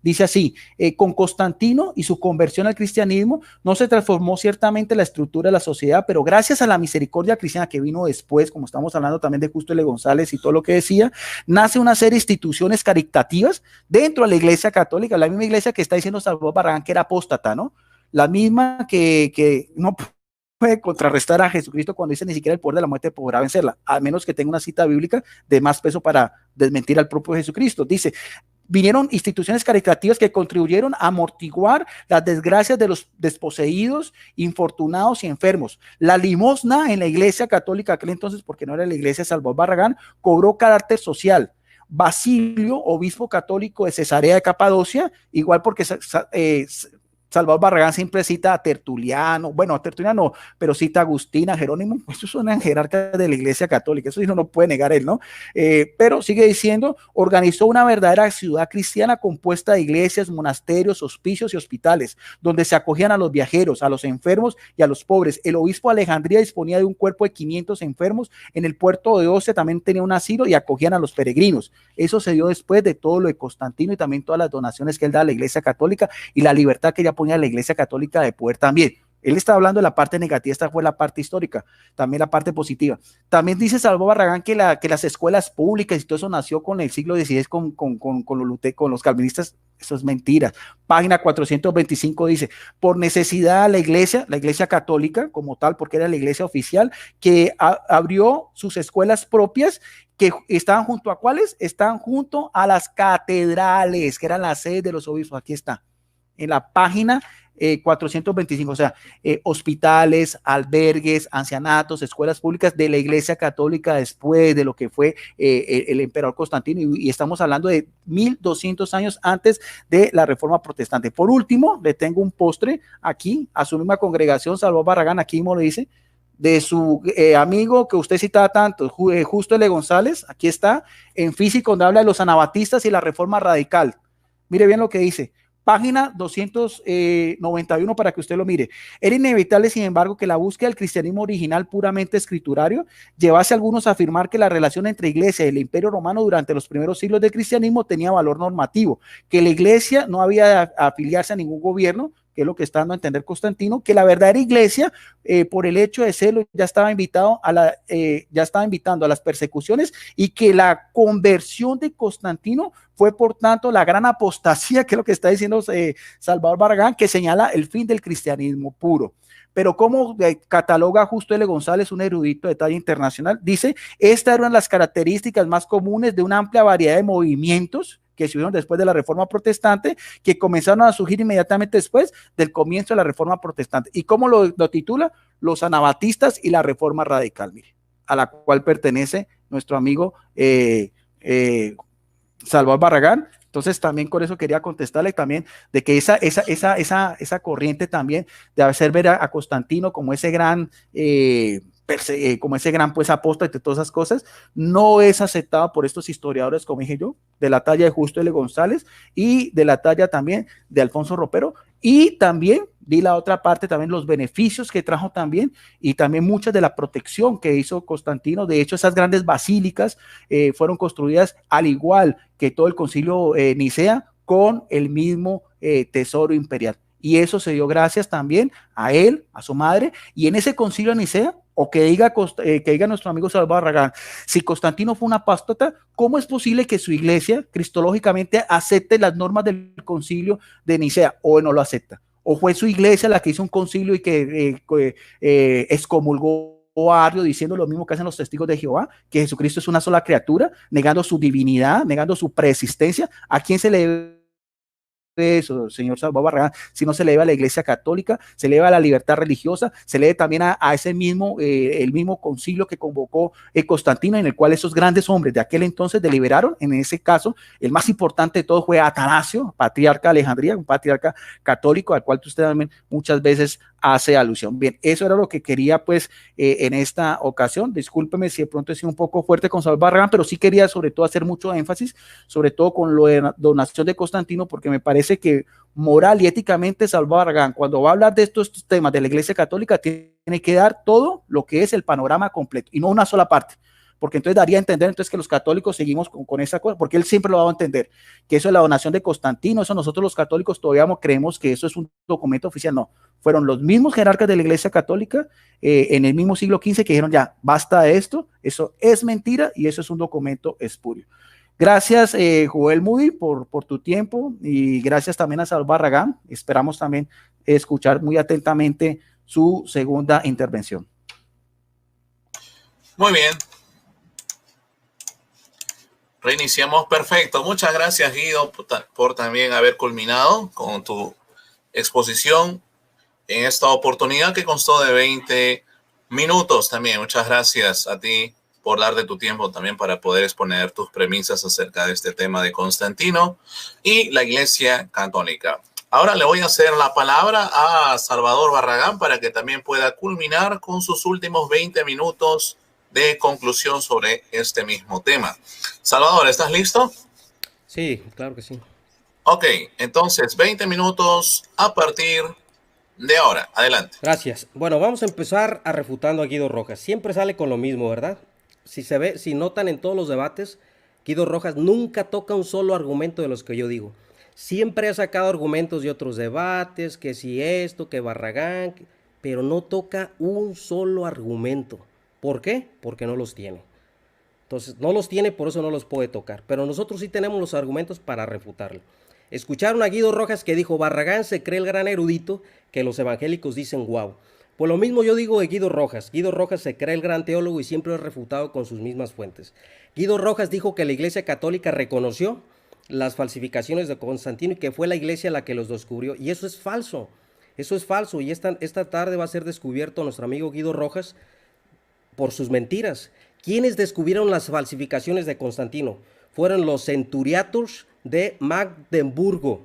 S2: dice así, con Constantino y su conversión al cristianismo no se transformó ciertamente la estructura de la sociedad, pero gracias a la misericordia cristiana que vino después, como estamos hablando también de Justo L. González y todo lo que decía, nace una serie de instituciones caritativas dentro de la Iglesia Católica, la misma iglesia que está diciendo Salvador Barragán que era apóstata, ¿no? La misma que no puede contrarrestar a Jesucristo cuando dice ni siquiera el poder de la muerte podrá vencerla, a menos que tenga una cita bíblica de más peso para desmentir al propio Jesucristo. Dice, vinieron instituciones caritativas que contribuyeron a amortiguar las desgracias de los desposeídos, infortunados y enfermos. La limosna en la Iglesia Católica aquel entonces, porque no era la Iglesia Salvador Barragán, cobró carácter social. Basilio, obispo católico de Cesarea de Capadocia, igual porque Salvador Barragán siempre cita a Tertuliano, bueno, a Tertuliano no, pero cita a Agustín, a Jerónimo, esos son jerarcas de la Iglesia Católica, eso sí no puede negar él, ¿no? Pero sigue diciendo, organizó una verdadera ciudad cristiana compuesta de iglesias, monasterios, hospicios y hospitales, donde se acogían a los viajeros, a los enfermos y a los pobres. El obispo de Alejandría disponía de un cuerpo de 500 enfermos, en el puerto de Ostia también tenía un asilo y acogían a los peregrinos. Eso se dio después de todo lo de Constantino y también todas las donaciones que él da a la Iglesia Católica y la libertad que ella ponía a la Iglesia Católica de poder también. Él está hablando de la parte negativa, esta fue la parte histórica, también la parte positiva. También dice Salvador Barragán que las escuelas públicas y todo eso nació con el siglo XVI con los calvinistas. Eso es mentira. Página 425 dice, por necesidad la iglesia católica como tal, porque era la iglesia oficial, que abrió sus escuelas propias, que estaban junto a ¿cuáles? Están junto a las catedrales, que eran las sedes de los obispos. Aquí está, en la página 425, o sea, hospitales, albergues, ancianatos, escuelas públicas de la Iglesia Católica después de lo que fue el emperador Constantino, y estamos hablando de 1200 años antes de la Reforma Protestante. Por último, le tengo un postre aquí a su misma congregación, Salvador Barragán, aquí mismo le dice, de su amigo que usted citaba tanto, Justo L. González, aquí está, en físico, donde habla de los anabatistas y la Reforma Radical. Mire bien lo que dice. Página 291 para que usted lo mire. Era inevitable, sin embargo, que la búsqueda del cristianismo original puramente escriturario llevase a algunos a afirmar que la relación entre iglesia y el imperio romano durante los primeros siglos del cristianismo tenía valor normativo, que la iglesia no había de afiliarse a ningún gobierno, que es lo que está dando a entender Constantino, que la verdadera iglesia, por el hecho de serlo, ya estaba invitando a las persecuciones, y que la conversión de Constantino fue, por tanto, la gran apostasía, que es lo que está diciendo Salvador Barragán, que señala el fin del cristianismo puro. Pero como cataloga Justo L. González, un erudito de talla internacional, dice, estas eran las características más comunes de una amplia variedad de movimientos que surgieron después de la Reforma Protestante, que comenzaron a surgir inmediatamente después del comienzo de la Reforma Protestante. ¿Y cómo lo titula? Los anabatistas y la Reforma Radical, mire, a la cual pertenece nuestro amigo Salvador Barragán. Entonces también con eso quería contestarle también de que esa corriente también de hacer ver a Constantino como ese gran pues apóstata de todas esas cosas, no es aceptado por estos historiadores, como dije yo, de la talla de Justo L. González y de la talla también de Alfonso Ropero, y también vi la otra parte, también los beneficios que trajo también, y también mucha de la protección que hizo Constantino. De hecho, esas grandes basílicas fueron construidas al igual que todo el concilio Nicea, con el mismo tesoro imperial, y eso se dio gracias también a él, a su madre, y en ese concilio Nicea, o que diga nuestro amigo Salvador Barragán, si Constantino fue un apóstata, ¿cómo es posible que su iglesia cristológicamente acepte las normas del concilio de Nicea, o no lo acepta? ¿O fue su iglesia la que hizo un concilio y que excomulgó a Arrio, diciendo lo mismo que hacen los testigos de Jehová, que Jesucristo es una sola criatura, negando su divinidad, negando su preexistencia? ¿A quién se le eso, señor Salvador Barragán? Si no se le debe a la Iglesia Católica, se le debe a la libertad religiosa, se le debe también a ese mismo, el mismo concilio que convocó Constantino, en el cual esos grandes hombres de aquel entonces deliberaron. En ese caso, el más importante de todos fue Atanasio, patriarca de Alejandría, un patriarca católico al cual usted también muchas veces hace alusión. Bien, eso era lo que quería pues en esta ocasión. Discúlpeme si de pronto he sido un poco fuerte con Salvador Barragán, pero sí quería sobre todo hacer mucho énfasis, sobre todo con lo de donación de Constantino, porque me parece que moral y éticamente Salvador Barragán, cuando va a hablar de estos temas de la Iglesia Católica, tiene que dar todo lo que es el panorama completo y no una sola parte. porque entonces daría a entender entonces que los católicos seguimos con esa cosa, porque él siempre lo va a entender, que eso es la donación de Constantino, eso nosotros los católicos todavía creemos que eso es un documento oficial, no, fueron los mismos jerarcas de la Iglesia Católica en el mismo siglo XV que dijeron ya, basta de esto, eso es mentira y eso es un documento espurio. Gracias, Joel Moody, por tu tiempo y gracias también a Salvador Barragán. Esperamos también escuchar muy atentamente su segunda intervención.
S1: Muy bien. Reiniciamos, perfecto. Muchas gracias, Guido, por también haber culminado con tu exposición en esta oportunidad que constó de 20 minutos también. Muchas gracias a ti por dar de tu tiempo también para poder exponer tus premisas acerca de este tema de Constantino y la Iglesia Católica. Ahora le voy a hacer la palabra a Salvador Barragán para que también pueda culminar con sus últimos 20 minutos de conclusión sobre este mismo tema. Salvador, ¿estás listo?
S3: Sí, claro que sí.
S1: Ok, entonces 20 minutos a partir de ahora. Adelante.
S3: Gracias. Bueno, vamos a empezar refutando a Guido Rojas. Siempre sale con lo mismo, ¿verdad? Si notan en todos los debates, Guido Rojas nunca toca un solo argumento de los que yo digo. Siempre ha sacado argumentos de otros debates, que si esto, que Barragán, pero no toca un solo argumento. ¿Por qué? Porque no los tiene. Entonces, no los tiene, por eso no los puede tocar. Pero nosotros sí tenemos los argumentos para refutarlo. Escucharon a Guido Rojas que dijo, Barragán se cree el gran erudito que los evangélicos dicen guau. Pues lo mismo yo digo de Guido Rojas. Guido Rojas se cree el gran teólogo y siempre es refutado con sus mismas fuentes. Guido Rojas dijo que la Iglesia Católica reconoció las falsificaciones de Constantino y que fue la Iglesia la que los descubrió. Y eso es falso. Eso es falso. Y esta tarde va a ser descubierto nuestro amigo Guido Rojas por sus mentiras. ¿Quiénes descubrieron las falsificaciones de Constantino? Fueron los centuriatos de Magdeburgo.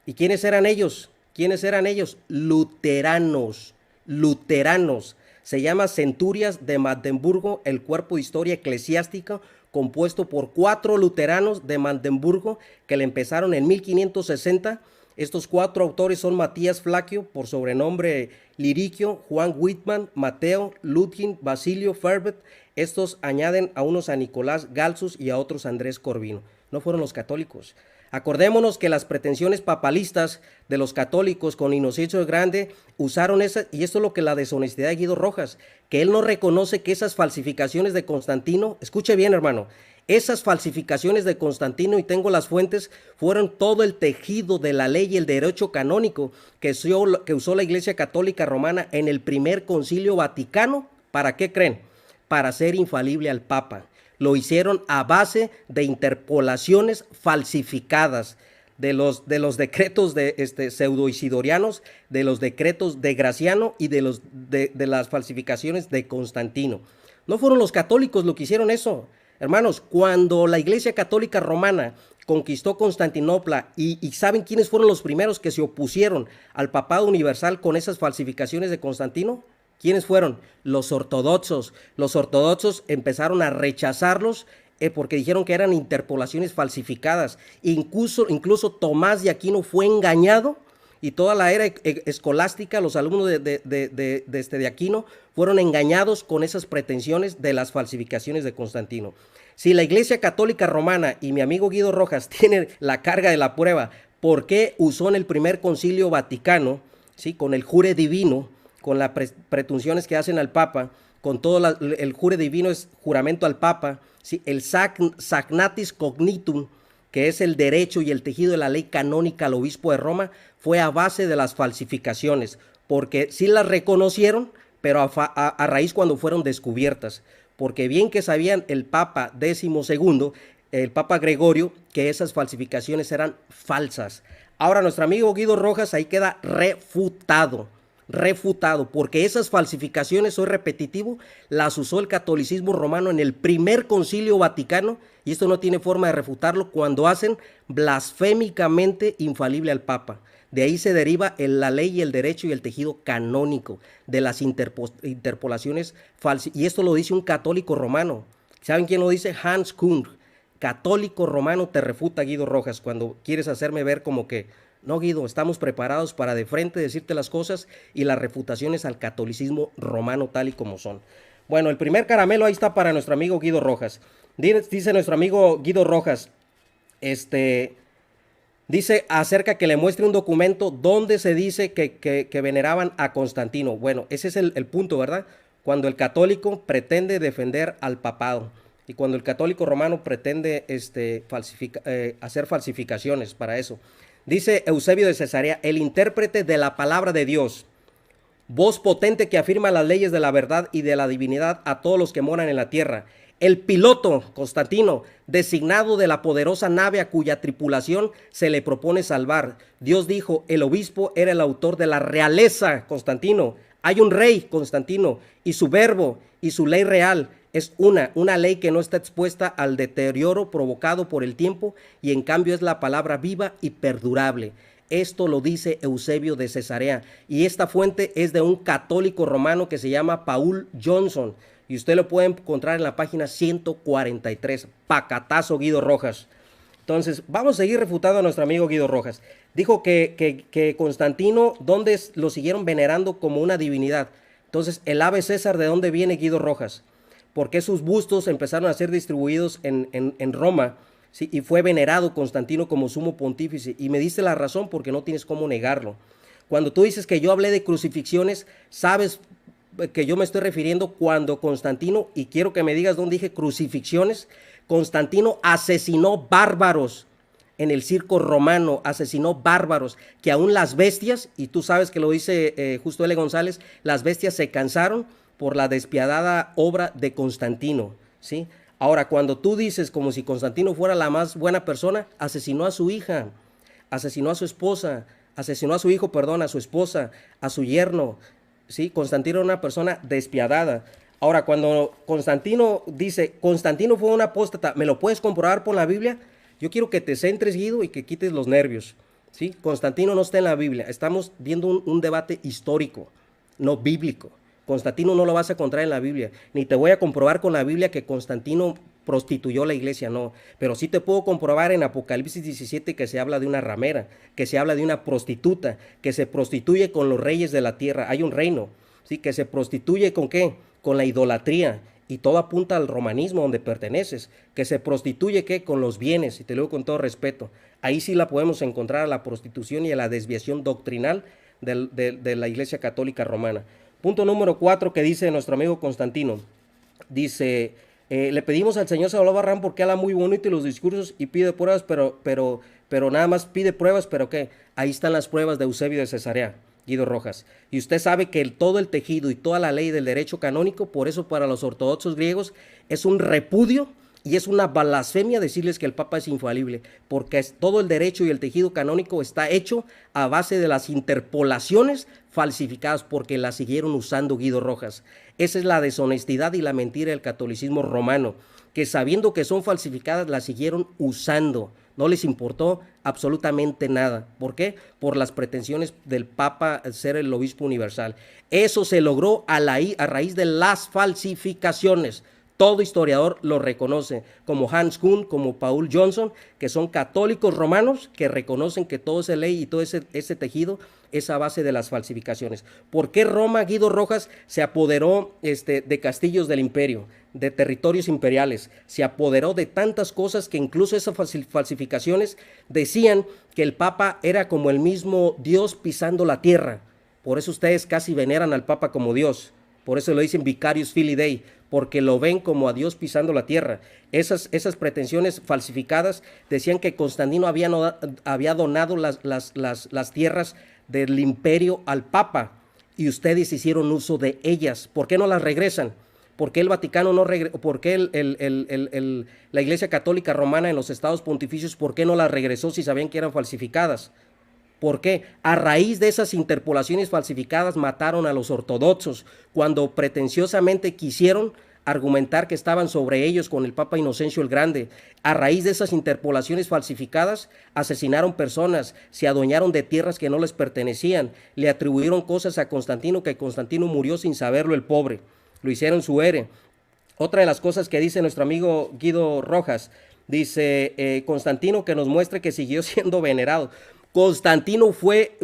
S3: ¿Y quiénes eran ellos? ¿Quiénes eran ellos? Luteranos. Luteranos. Se llama Centurias de Magdeburgo, el cuerpo de historia eclesiástica compuesto por 4 luteranos de Magdeburgo que le empezaron en 1560. Estos 4 autores son Matías Flaquio, por sobrenombre Liriquio, Juan Whitman, Mateo, Ludwig, Basilio, Ferbet. Estos añaden a unos a Nicolás Galsus y a otros a Andrés Corvino. No fueron los católicos. Acordémonos que las pretensiones papalistas de los católicos con Inocencio el Grande usaron esa, y esto es lo que la deshonestidad de Guido Rojas, que él no reconoce que esas falsificaciones de Constantino, escuche bien hermano, esas falsificaciones de Constantino, y tengo las fuentes, fueron todo el tejido de la ley y el derecho canónico que usó la Iglesia Católica Romana en el primer Concilio Vaticano. ¿Para qué creen? Para hacer infalible al Papa. Lo hicieron a base de interpolaciones falsificadas de los decretos de pseudo-isidorianos, de los decretos de Graciano y de las falsificaciones de Constantino. No fueron los católicos los que hicieron eso. Hermanos, cuando la Iglesia Católica Romana conquistó Constantinopla y ¿saben quiénes fueron los primeros que se opusieron al papado universal con esas falsificaciones de Constantino? ¿Quiénes fueron? Los ortodoxos. Los ortodoxos empezaron a rechazarlos porque dijeron que eran interpolaciones falsificadas. Incluso Tomás de Aquino fue engañado y toda la era escolástica, los alumnos de Aquino fueron engañados con esas pretensiones de las falsificaciones de Constantino. Si la Iglesia Católica Romana y mi amigo Guido Rojas tienen la carga de la prueba, ¿por qué usó en el primer concilio vaticano, ¿sí?, con el jure divino, con las pretensiones que hacen al Papa, con todo el jure divino es juramento al Papa, ¿sí?, el sagnatis cognitum, que es el derecho y el tejido de la ley canónica al obispo de Roma, fue a base de las falsificaciones, porque sí las reconocieron, pero a raíz cuando fueron descubiertas, porque bien que sabían el Papa XII, el Papa Gregorio, que esas falsificaciones eran falsas. Ahora nuestro amigo Guido Rojas ahí queda refutado, porque esas falsificaciones, soy repetitivo, las usó el catolicismo romano en el primer concilio vaticano, y esto no tiene forma de refutarlo cuando hacen blasfémicamente infalible al Papa. De ahí se deriva la ley y el derecho y el tejido canónico de las interpolaciones falsas, y esto lo dice un católico romano. ¿Saben quién lo dice? Hans Küng, católico romano, te refuta Guido Rojas cuando quieres hacerme ver como que no, Guido, estamos preparados para de frente decirte las cosas y las refutaciones al catolicismo romano tal y como son. Bueno, el primer caramelo ahí está para nuestro amigo Guido Rojas. Dice nuestro amigo Guido Rojas, dice acerca que le muestre un documento donde se dice que veneraban a Constantino. Bueno, ese es el punto, ¿verdad? Cuando el católico pretende defender al papado y cuando el católico romano pretende hacer falsificaciones para eso. Dice Eusebio de Cesarea, el intérprete de la palabra de Dios, voz potente que afirma las leyes de la verdad y de la divinidad a todos los que moran en la tierra. El piloto, Constantino, designado de la poderosa nave a cuya tripulación se le propone salvar. Dios dijo, el obispo era el autor de la realeza, Constantino. Hay un rey, Constantino, y su verbo y su ley real es una ley que no está expuesta al deterioro provocado por el tiempo y en cambio es la palabra viva y perdurable. Esto lo dice Eusebio de Cesarea y esta fuente es de un católico romano que se llama Paul Johnson y usted lo puede encontrar en la página 143. Pacatazo Guido Rojas. Entonces vamos a seguir refutando a nuestro amigo Guido Rojas. Dijo que Constantino, ¿dónde lo siguieron venerando como una divinidad? Entonces el ave César, ¿de dónde viene Guido Rojas? Porque sus bustos empezaron a ser distribuidos en Roma. Sí, y fue venerado Constantino como sumo pontífice y me diste la razón porque no tienes cómo negarlo. Cuando tú dices que yo hablé de crucifixiones, sabes que yo me estoy refiriendo cuando Constantino, y quiero que me digas dónde dije crucifixiones, Constantino asesinó bárbaros en el circo romano, asesinó bárbaros, que aún las bestias, y tú sabes que lo dice Justo L. González, las bestias se cansaron por la despiadada obra de Constantino, ¿sí? Ahora, cuando tú dices como si Constantino fuera la más buena persona, asesinó a su hija, asesinó a su esposa, asesinó a su hijo, perdón, a su esposa, a su yerno, ¿sí? Constantino era una persona despiadada. Ahora, cuando Constantino dice, Constantino fue un apóstata, ¿me lo puedes comprobar por la Biblia? Yo quiero que te centres, Guido, y que quites los nervios, ¿sí? Constantino no está en la Biblia, estamos viendo un debate histórico, no bíblico. Constantino no lo vas a encontrar en la Biblia, ni te voy a comprobar con la Biblia que Constantino prostituyó la iglesia, no, pero sí te puedo comprobar en Apocalipsis 17 que se habla de una ramera, que se habla de una prostituta, que se prostituye con los reyes de la tierra, hay un reino, ¿sí? Que se prostituye ¿con qué? Con la idolatría, y todo apunta al romanismo donde perteneces, que se prostituye ¿qué? Con los bienes, y te lo digo con todo respeto, ahí sí la podemos encontrar a la prostitución y a la desviación doctrinal de la iglesia católica romana. Punto número 4 que dice nuestro amigo Constantino. Dice, le pedimos al señor Salvador Barrán porque habla muy bonito los discursos y pide pruebas, pero nada más pide pruebas, pero ¿qué? Ahí están las pruebas de Eusebio de Cesarea, Guido Rojas. Y usted sabe que todo el tejido y toda la ley del derecho canónico, por eso para los ortodoxos griegos es un repudio y es una blasfemia decirles que el Papa es infalible, porque todo el derecho y el tejido canónico está hecho a base de las interpolaciones falsificadas porque las siguieron usando, Guido Rojas. Esa es la deshonestidad y la mentira del catolicismo romano, que sabiendo que son falsificadas las siguieron usando. No les importó absolutamente nada. ¿Por qué? Por las pretensiones del Papa ser el obispo universal. Eso se logró a raíz de las falsificaciones. Todo historiador lo reconoce, como Hans Kuhn, como Paul Johnson, que son católicos romanos que reconocen que toda esa ley y todo ese tejido es a base de las falsificaciones. ¿Por qué Roma, Guido Rojas, se apoderó de castillos del imperio, de territorios imperiales? Se apoderó de tantas cosas que incluso esas falsificaciones decían que el Papa era como el mismo Dios pisando la tierra. Por eso ustedes casi veneran al Papa como Dios. Por eso lo dicen Vicarius Filii Dei, porque lo ven como a Dios pisando la tierra. Esas pretensiones falsificadas decían que Constantino había donado las tierras del imperio al Papa y ustedes hicieron uso de ellas. ¿Por qué no las regresan? ¿Por qué el Vaticano no regresó? ¿Por qué la Iglesia Católica Romana en los estados pontificios, por qué no las regresó si sabían que eran falsificadas? ¿Por qué? A raíz de esas interpolaciones falsificadas mataron a los ortodoxos cuando pretenciosamente quisieron argumentar que estaban sobre ellos con el Papa Inocencio el Grande. A raíz de esas interpolaciones falsificadas asesinaron personas, se adueñaron de tierras que no les pertenecían, le atribuyeron cosas a Constantino que Constantino murió sin saberlo el pobre, lo hicieron su héroe. Otra de las cosas que dice nuestro amigo Guido Rojas, dice Constantino que nos muestre que siguió siendo venerado. Constantino fue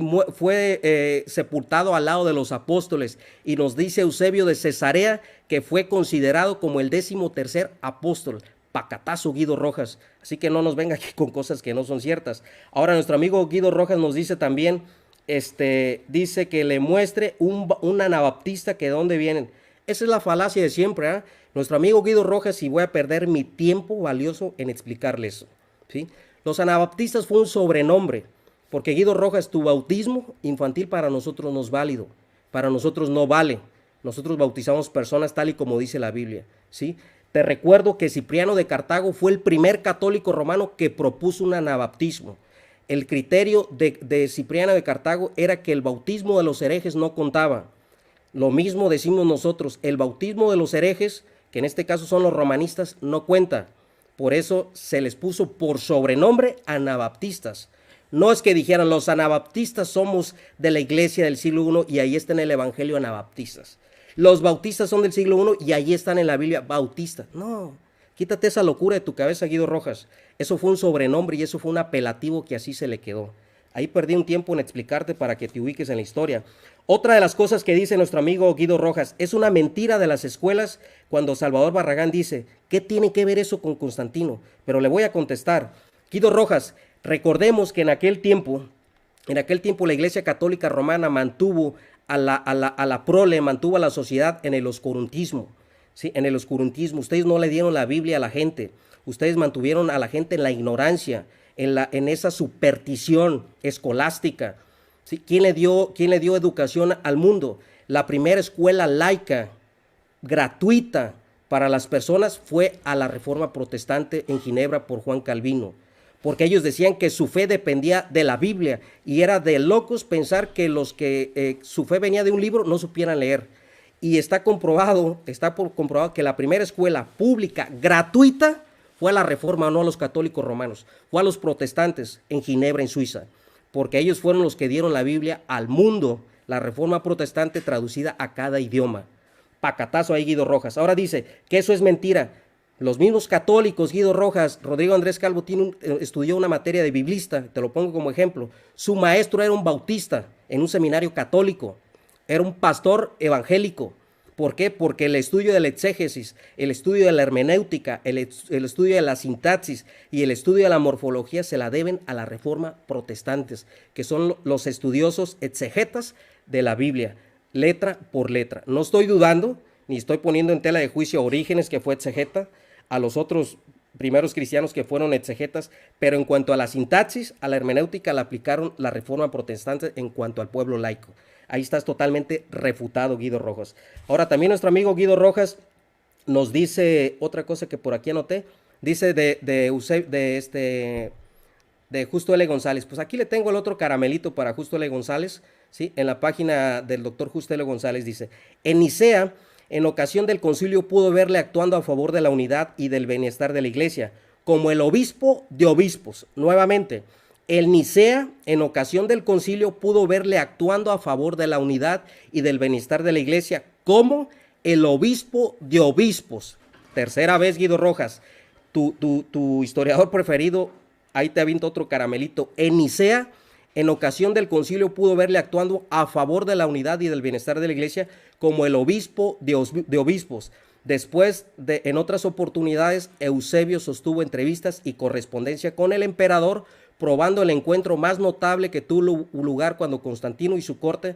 S3: sepultado al lado de los apóstoles, y nos dice Eusebio de Cesarea que fue considerado como el 13º apóstol. Pacatazo, Guido Rojas. Así que no nos venga aquí con cosas que no son ciertas. Ahora nuestro amigo Guido Rojas nos dice también, dice que le muestre un anabaptista que de dónde vienen. Esa es la falacia de siempre, ¿eh? Nuestro amigo Guido Rojas, y voy a perder mi tiempo valioso en explicarle eso, ¿sí? Los anabaptistas fue un sobrenombre, porque Guido Rojas, tu bautismo infantil para nosotros no es válido, para nosotros no vale. Nosotros bautizamos personas tal y como dice la Biblia, ¿sí? Te recuerdo que Cipriano de Cartago fue el primer católico romano que propuso un anabaptismo. El criterio de Cipriano de Cartago era que el bautismo de los herejes no contaba. Lo mismo decimos nosotros, el bautismo de los herejes, que en este caso son los romanistas, no cuenta. Por eso se les puso por sobrenombre anabaptistas. No es que dijeran los anabaptistas somos de la iglesia del siglo I y ahí está en el evangelio anabaptistas. Los bautistas son del siglo I y ahí están en la Biblia bautistas. No, quítate esa locura de tu cabeza, Guido Rojas. Eso fue un sobrenombre y eso fue un apelativo que así se le quedó. Ahí perdí un tiempo en explicarte para que te ubiques en la historia. Otra de las cosas que dice nuestro amigo Guido Rojas, es una mentira de las escuelas cuando Salvador Barragán dice, ¿qué tiene que ver eso con Constantino? Pero le voy a contestar. Guido Rojas, recordemos que en aquel tiempo la Iglesia Católica Romana mantuvo a la prole, mantuvo a la sociedad en el oscurantismo, ¿sí? En el oscurantismo. Ustedes no le dieron la Biblia a la gente, ustedes mantuvieron a la gente en la ignorancia, en esa superstición escolástica, ¿sí? ¿Quién le dio educación al mundo? La primera escuela laica, gratuita para las personas, fue a la Reforma Protestante en Ginebra por Juan Calvino, porque ellos decían que su fe dependía de la Biblia, y era de locos pensar que los que su fe venía de un libro no supieran leer. Y está comprobado que la primera escuela pública gratuita fue a la Reforma, no a los católicos romanos, fue a los protestantes en Ginebra, en Suiza, porque ellos fueron los que dieron la Biblia al mundo, la Reforma Protestante traducida a cada idioma. Pacatazo ahí, Guido Rojas. Ahora dice que eso es mentira. Los mismos católicos, Guido Rojas, Rodrigo Andrés Calvo estudió una materia de biblista, te lo pongo como ejemplo. Su maestro era un bautista en un seminario católico, era un pastor evangélico. ¿Por qué? Porque el estudio de la exégesis, el estudio de la hermenéutica, el estudio de la sintaxis y el estudio de la morfología se la deben a la Reforma protestantes, que son los estudiosos exegetas de la Biblia, letra por letra. No estoy dudando, ni estoy poniendo en tela de juicio a Orígenes, que fue exegeta, a los otros primeros cristianos que fueron exegetas, pero en cuanto a la sintaxis, a la hermenéutica, la aplicaron la Reforma protestante en cuanto al pueblo laico. Ahí estás totalmente refutado, Guido Rojas. Ahora también nuestro amigo Guido Rojas nos dice otra cosa que por aquí anoté, dice de Justo L. González. Pues aquí le tengo el otro caramelito para Justo L. González, ¿sí? En la página del doctor Justo L. González dice, en Nicea, en ocasión del concilio, pudo verle actuando a favor de la unidad y del bienestar de la iglesia, como el obispo de obispos. Nuevamente, el Nicea, en ocasión del concilio, pudo verle actuando a favor de la unidad y del bienestar de la iglesia, como el obispo de obispos. Tercera vez, Guido Rojas, tu historiador preferido, ahí te aviento otro caramelito. En Nicea, en ocasión del concilio, pudo verle actuando a favor de la unidad y del bienestar de la iglesia, como el obispo de obispos. Después, en otras oportunidades, Eusebio sostuvo entrevistas y correspondencia con el emperador, probando el encuentro más notable que tuvo lugar cuando Constantino y su corte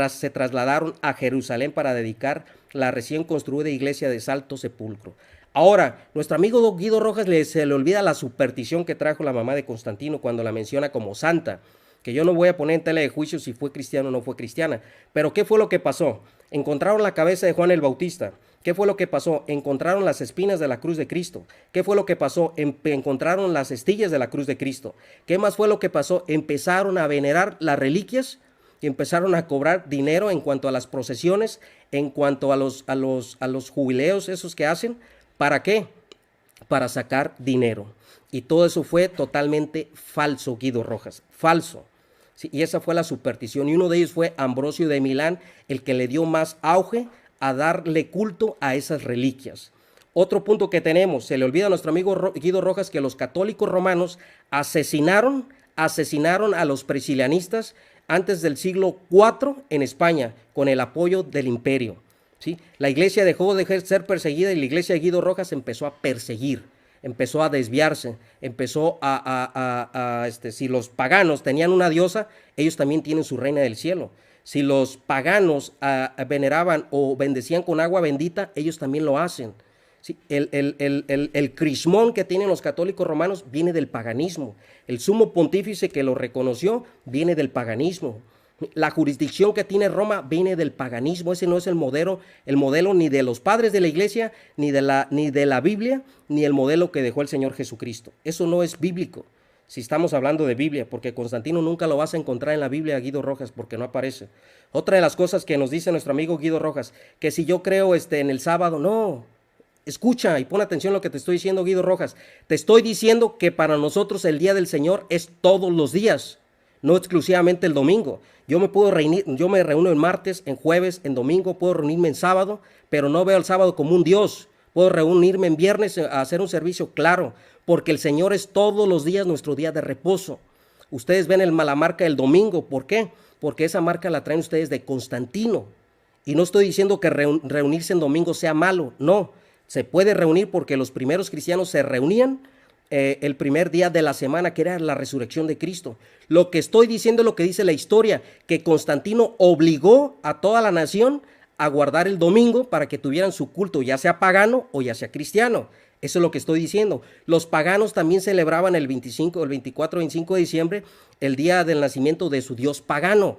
S3: se trasladaron a Jerusalén para dedicar la recién construida iglesia de Santo Sepulcro. Ahora, nuestro amigo Guido Rojas se le olvida la superstición que trajo la mamá de Constantino cuando la menciona como santa, que yo no voy a poner en tela de juicio si fue cristiano o no fue cristiana. Pero ¿qué fue lo que pasó? Encontraron la cabeza de Juan el Bautista. ¿Qué fue lo que pasó? Encontraron las espinas de la cruz de Cristo. ¿Qué fue lo que pasó? Encontraron las estillas de la cruz de Cristo. ¿Qué más fue lo que pasó? Empezaron a venerar las reliquias y empezaron a cobrar dinero en cuanto a las procesiones, en cuanto a los jubileos esos que hacen. ¿Para qué? Para sacar dinero. Y todo eso fue totalmente falso, Guido Rojas, falso. Sí, y esa fue la superstición. Y uno de ellos fue Ambrosio de Milán, el que le dio más auge a darle culto a esas reliquias. Otro punto que tenemos, se le olvida a nuestro amigo Guido Rojas que los católicos romanos asesinaron asesinaron a los priscilianistas antes del siglo IV en España, con el apoyo del imperio. ¿Sí? La iglesia dejó de ser perseguida y la iglesia de Guido Rojas empezó a perseguir, empezó a desviarse, empezó si los paganos tenían una diosa, ellos también tienen su reina del cielo. Si los paganos veneraban o bendecían con agua bendita, ellos también lo hacen. ¿Sí? El crismón que tienen los católicos romanos viene del paganismo. El sumo pontífice que lo reconoció viene del paganismo. La jurisdicción que tiene Roma viene del paganismo. Ese no es el modelo ni de los padres de la iglesia, ni de la Biblia, ni el modelo que dejó el Señor Jesucristo. Eso no es bíblico, si estamos hablando de Biblia, porque Constantino nunca lo vas a encontrar en la Biblia, Guido Rojas, porque no aparece. Otra de las cosas que nos dice nuestro amigo Guido Rojas, que si yo creo en el sábado, no. Escucha y pon atención a lo que te estoy diciendo, Guido Rojas. Te estoy diciendo que para nosotros el día del Señor es todos los días, no exclusivamente el domingo. Yo me reúno en martes, en jueves, en domingo, puedo reunirme en sábado, pero no veo el sábado como un Dios. Puedo reunirme en viernes a hacer un servicio, claro, porque el Señor es todos los días nuestro día de reposo. Ustedes ven la marca del domingo, ¿por qué? Porque esa marca la traen ustedes de Constantino. Y no estoy diciendo que reunirse en domingo sea malo, no. Se puede reunir porque los primeros cristianos se reunían el primer día de la semana, que era la resurrección de Cristo. Lo que estoy diciendo es lo que dice la historia, que Constantino obligó a toda la nación a guardar el domingo para que tuvieran su culto, ya sea pagano o ya sea cristiano. Eso es lo que estoy diciendo. Los paganos también celebraban el 24, 25 de diciembre, el día del nacimiento de su dios pagano,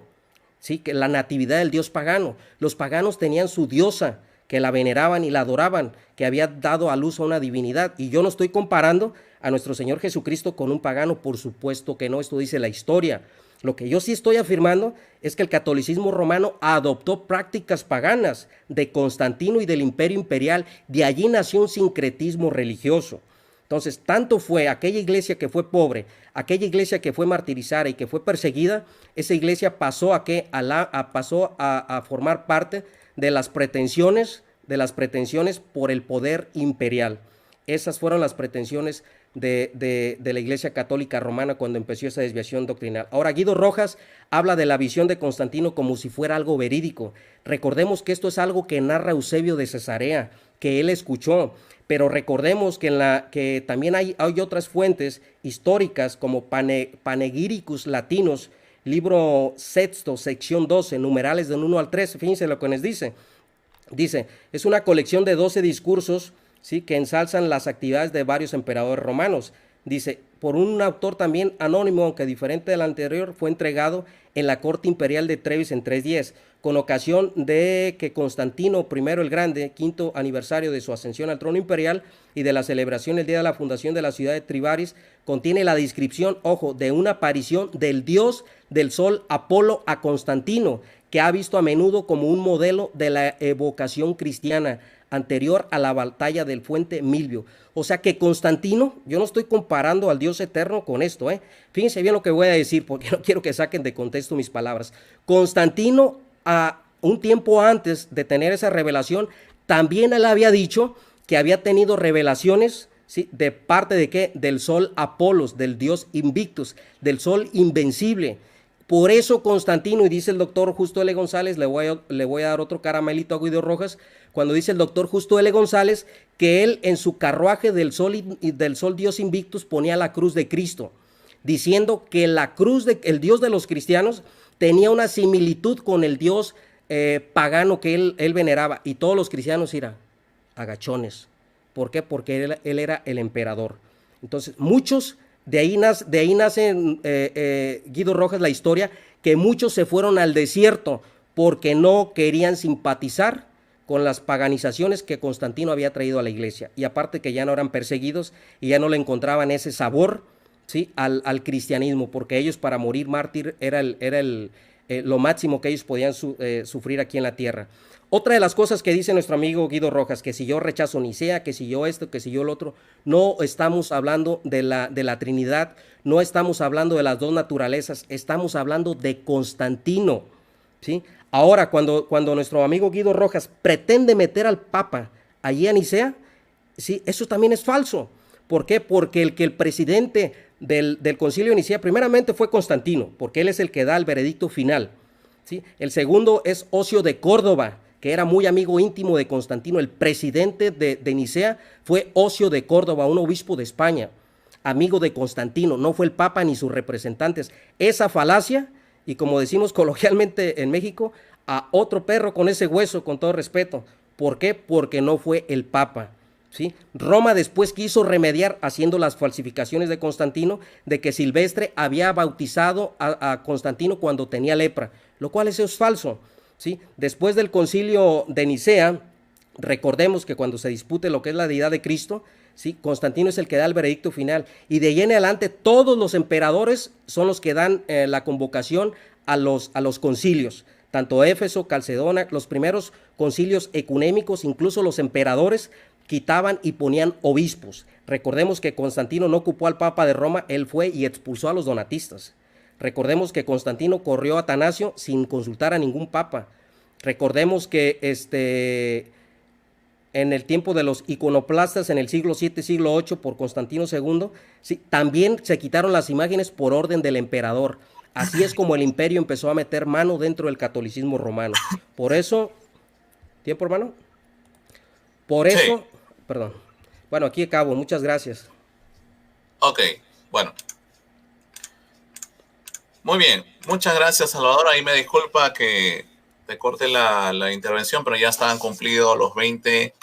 S3: ¿sí? Que la natividad del dios pagano. Los paganos tenían su diosa, que la veneraban y la adoraban, que había dado a luz a una divinidad. Y yo no estoy comparando a nuestro Señor Jesucristo con un pagano, por supuesto que no, esto dice la historia. Lo que yo sí estoy afirmando es que el catolicismo romano adoptó prácticas paganas de Constantino y del imperio imperial. De allí nació un sincretismo religioso. Entonces, tanto fue aquella iglesia que fue pobre, aquella iglesia que fue martirizada y que fue perseguida, esa iglesia pasó a formar parte de las pretensiones por el poder imperial. Esas fueron las pretensiones de la Iglesia Católica Romana cuando empezó esa desviación doctrinal. Ahora, Guido Rojas habla de la visión de Constantino como si fuera algo verídico. Recordemos que esto es algo que narra Eusebio de Cesarea, que él escuchó, pero recordemos que también hay otras fuentes históricas como Panegyricus Latinos, libro sexto, sección 12, numerales del 1 al 13, fíjense lo que nos dice. Dice, es una colección de 12 discursos, ¿sí?, que ensalzan las actividades de varios emperadores romanos. Dice, por un autor también anónimo, aunque diferente del anterior, fue entregado en la corte imperial de Trevis en 310, con ocasión de que Constantino I el Grande, quinto aniversario de su ascensión al trono imperial y de la celebración del día de la fundación de la ciudad de Tribaris, contiene la descripción, ojo, de una aparición del dios del sol Apolo a Constantino, que ha visto a menudo como un modelo de la evocación cristiana anterior a la batalla del Fuente Milvio. O sea que Constantino, yo no estoy comparando al Dios eterno con esto, fíjense bien lo que voy a decir, porque no quiero que saquen de contexto mis palabras. Constantino, un tiempo antes de tener esa revelación, también él había dicho que había tenido revelaciones, ¿sí?, de parte de ¿qué? Del sol Apolos, del dios Invictus, del sol invencible. Por eso Constantino, y dice el doctor Justo L. González, le voy a dar otro caramelito a Guido Rojas, cuando dice el doctor Justo L. González que él en su carruaje del sol Dios Invictus ponía la cruz de Cristo, diciendo que la cruz el Dios de los cristianos tenía una similitud con el Dios pagano que él veneraba, y todos los cristianos eran agachones. ¿Por qué? Porque él era el emperador. Entonces, muchos, de ahí nace Guido Rojas la historia, que muchos se fueron al desierto porque no querían simpatizar con las paganizaciones que Constantino había traído a la iglesia, y aparte que ya no eran perseguidos y ya no le encontraban ese sabor, ¿sí?, al cristianismo, porque ellos, para morir mártir era lo máximo que ellos podían sufrir aquí en la tierra. Otra de las cosas que dice nuestro amigo Guido Rojas, que si yo rechazo Nicea, que si yo esto, que si yo lo otro, no estamos hablando de la Trinidad, no estamos hablando de las dos naturalezas, estamos hablando de Constantino, ¿sí? Ahora, cuando nuestro amigo Guido Rojas pretende meter al Papa allí a Nicea, ¿sí?, eso también es falso. ¿Por qué? Porque el presidente del Concilio de Nicea, primeramente fue Constantino, porque él es el que da el veredicto final, ¿sí? El segundo es Ocio de Córdoba, que era muy amigo íntimo de Constantino. El presidente de Nicea fue Ocio de Córdoba, un obispo de España, amigo de Constantino, no fue el Papa ni sus representantes. Esa falacia, y como decimos coloquialmente en México, a otro perro con ese hueso, con todo respeto. ¿Por qué? Porque no fue el Papa, ¿sí? Roma después quiso remediar haciendo las falsificaciones de Constantino, de que Silvestre había bautizado a Constantino cuando tenía lepra, lo cual eso es falso, ¿sí? Después del concilio de Nicea, recordemos que cuando se dispute lo que es la deidad de Cristo, ¿sí? Constantino es el que da el veredicto final, y de ahí en adelante todos los emperadores son los que dan la convocación a los concilios, tanto Éfeso, Calcedona, los primeros concilios ecuménicos, incluso los emperadores quitaban y ponían obispos. Recordemos que Constantino no ocupó al Papa de Roma, él fue y expulsó a los donatistas. Recordemos que Constantino corrió a Atanasio sin consultar a ningún papa. Recordemos que en el tiempo de los iconoclastas, en el siglo VII, siglo VIII, por Constantino II, sí, también se quitaron las imágenes por orden del emperador. Así es como el imperio empezó a meter mano dentro del catolicismo romano. Por eso, ¿tiempo, hermano? Por eso, sí. Perdón. Bueno, aquí acabo. Muchas gracias.
S1: Ok, bueno. Muy bien. Muchas gracias, Salvador. Ahí me disculpa que te corte la intervención, pero ya estaban cumplidos los 20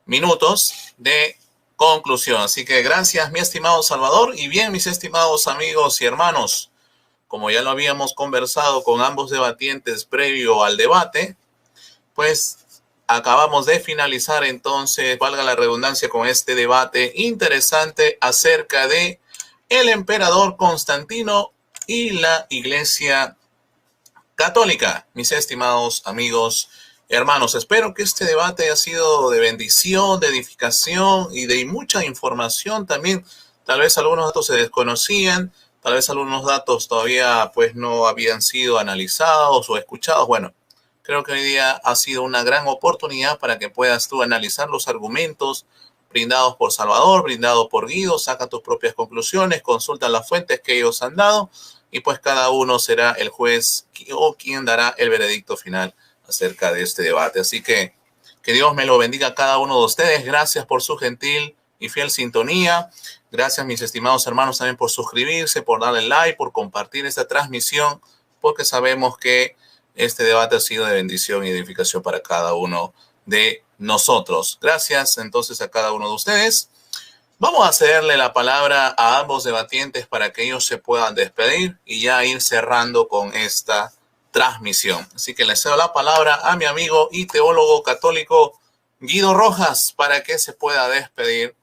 S1: minutos de conclusión. Así que gracias, mi estimado Salvador. Y bien, mis estimados amigos y hermanos, como ya lo habíamos conversado con ambos debatientes previo al debate, pues acabamos de finalizar entonces, valga la redundancia, con este debate interesante acerca de el emperador Constantino y la Iglesia Católica. Mis estimados amigos y hermanos, espero que este debate haya sido de bendición, de edificación y de mucha información también. Tal vez algunos datos se desconocían, tal vez algunos datos todavía pues no habían sido analizados o escuchados. Bueno, creo que hoy día ha sido una gran oportunidad para que puedas tú analizar los argumentos brindados por Salvador, brindados por Guido, saca tus propias conclusiones, consulta las fuentes que ellos han dado y pues cada uno será el juez o quien dará el veredicto final acerca de este debate. Así que Dios me lo bendiga a cada uno de ustedes. Gracias por su gentil y fiel sintonía. Gracias, mis estimados hermanos, también por suscribirse, por darle like, por compartir esta transmisión, porque sabemos que este debate ha sido de bendición y edificación para cada uno de nosotros. Gracias entonces a cada uno de ustedes. Vamos a cederle la palabra a ambos debatientes para que ellos se puedan despedir y ya ir cerrando con esta transmisión. Así que le cedo la palabra a mi amigo y teólogo católico Guido Rojas para que se pueda despedir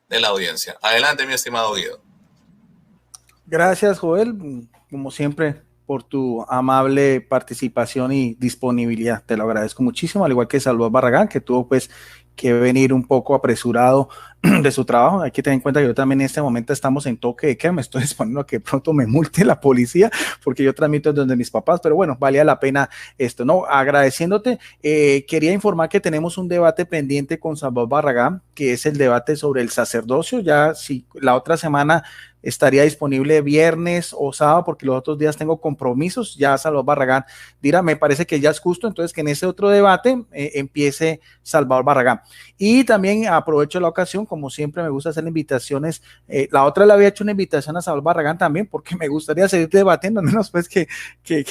S1: de la audiencia. Adelante, mi estimado Guido.
S2: Gracias, Joel. Como siempre, por tu amable participación y disponibilidad. Te lo agradezco muchísimo, al igual que Salvador Barragán, que tuvo pues que venir un poco apresurado de su trabajo. Hay que tener en cuenta que yo también en este momento estamos en toque de queda, me estoy exponiendo a que pronto me multe la policía, porque yo transmito desde mis papás, pero bueno, valía la pena esto, ¿no? Agradeciéndote, quería informar que tenemos un debate pendiente con Salvador Barragán, que es el debate sobre el sacerdocio. Ya si la otra semana estaría disponible viernes o sábado, porque los otros días tengo compromisos. Ya Salvador Barragán dirá, me parece que ya es justo, entonces que en ese otro debate empiece Salvador Barragán. Y también aprovecho la ocasión, como siempre me gusta hacer invitaciones, la otra le había hecho una invitación a Salvador Barragán también, porque me gustaría seguir debatiendo, al menos pues que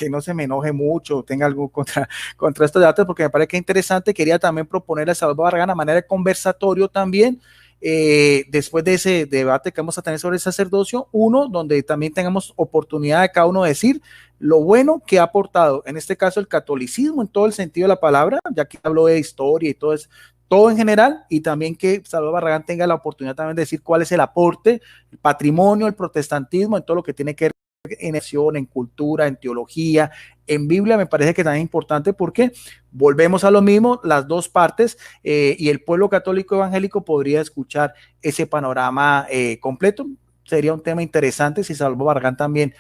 S2: no se me enoje mucho, tenga algo contra estos debates, porque me parece que es interesante. Quería también proponerle a Salvador Barragán a manera de conversatorio también, después de ese debate que vamos a tener sobre el sacerdocio, uno donde también tengamos oportunidad de cada uno decir lo bueno que ha aportado, en este caso el catolicismo en todo el sentido de la palabra, ya que habló de historia y todo eso, todo en general, y también que Salvador Barragán tenga la oportunidad también de decir cuál es el aporte, el patrimonio, el protestantismo en todo lo que tiene que ver en acción, en cultura, en teología, en Biblia. Me parece que también es importante porque volvemos a lo mismo, las dos partes, y el pueblo católico evangélico podría escuchar ese panorama completo. sería un tema interesante si Salvo Barragán también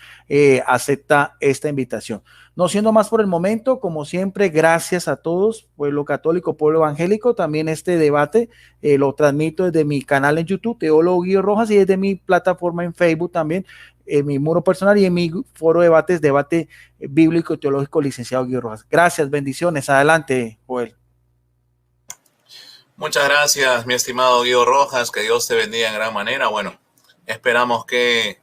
S2: acepta esta invitación. No siendo más por el momento, como siempre, gracias a todos, pueblo católico, pueblo evangélico. También este debate lo transmito desde mi canal en YouTube, Teólogo Guido Rojas, y desde mi plataforma en Facebook también, en mi muro personal y en mi foro de debates, debate bíblico y teológico, licenciado Guido Rojas. Gracias, bendiciones. Adelante, Joel.
S1: Muchas gracias, mi estimado Guido Rojas, que Dios te bendiga en gran manera. Bueno, esperamos que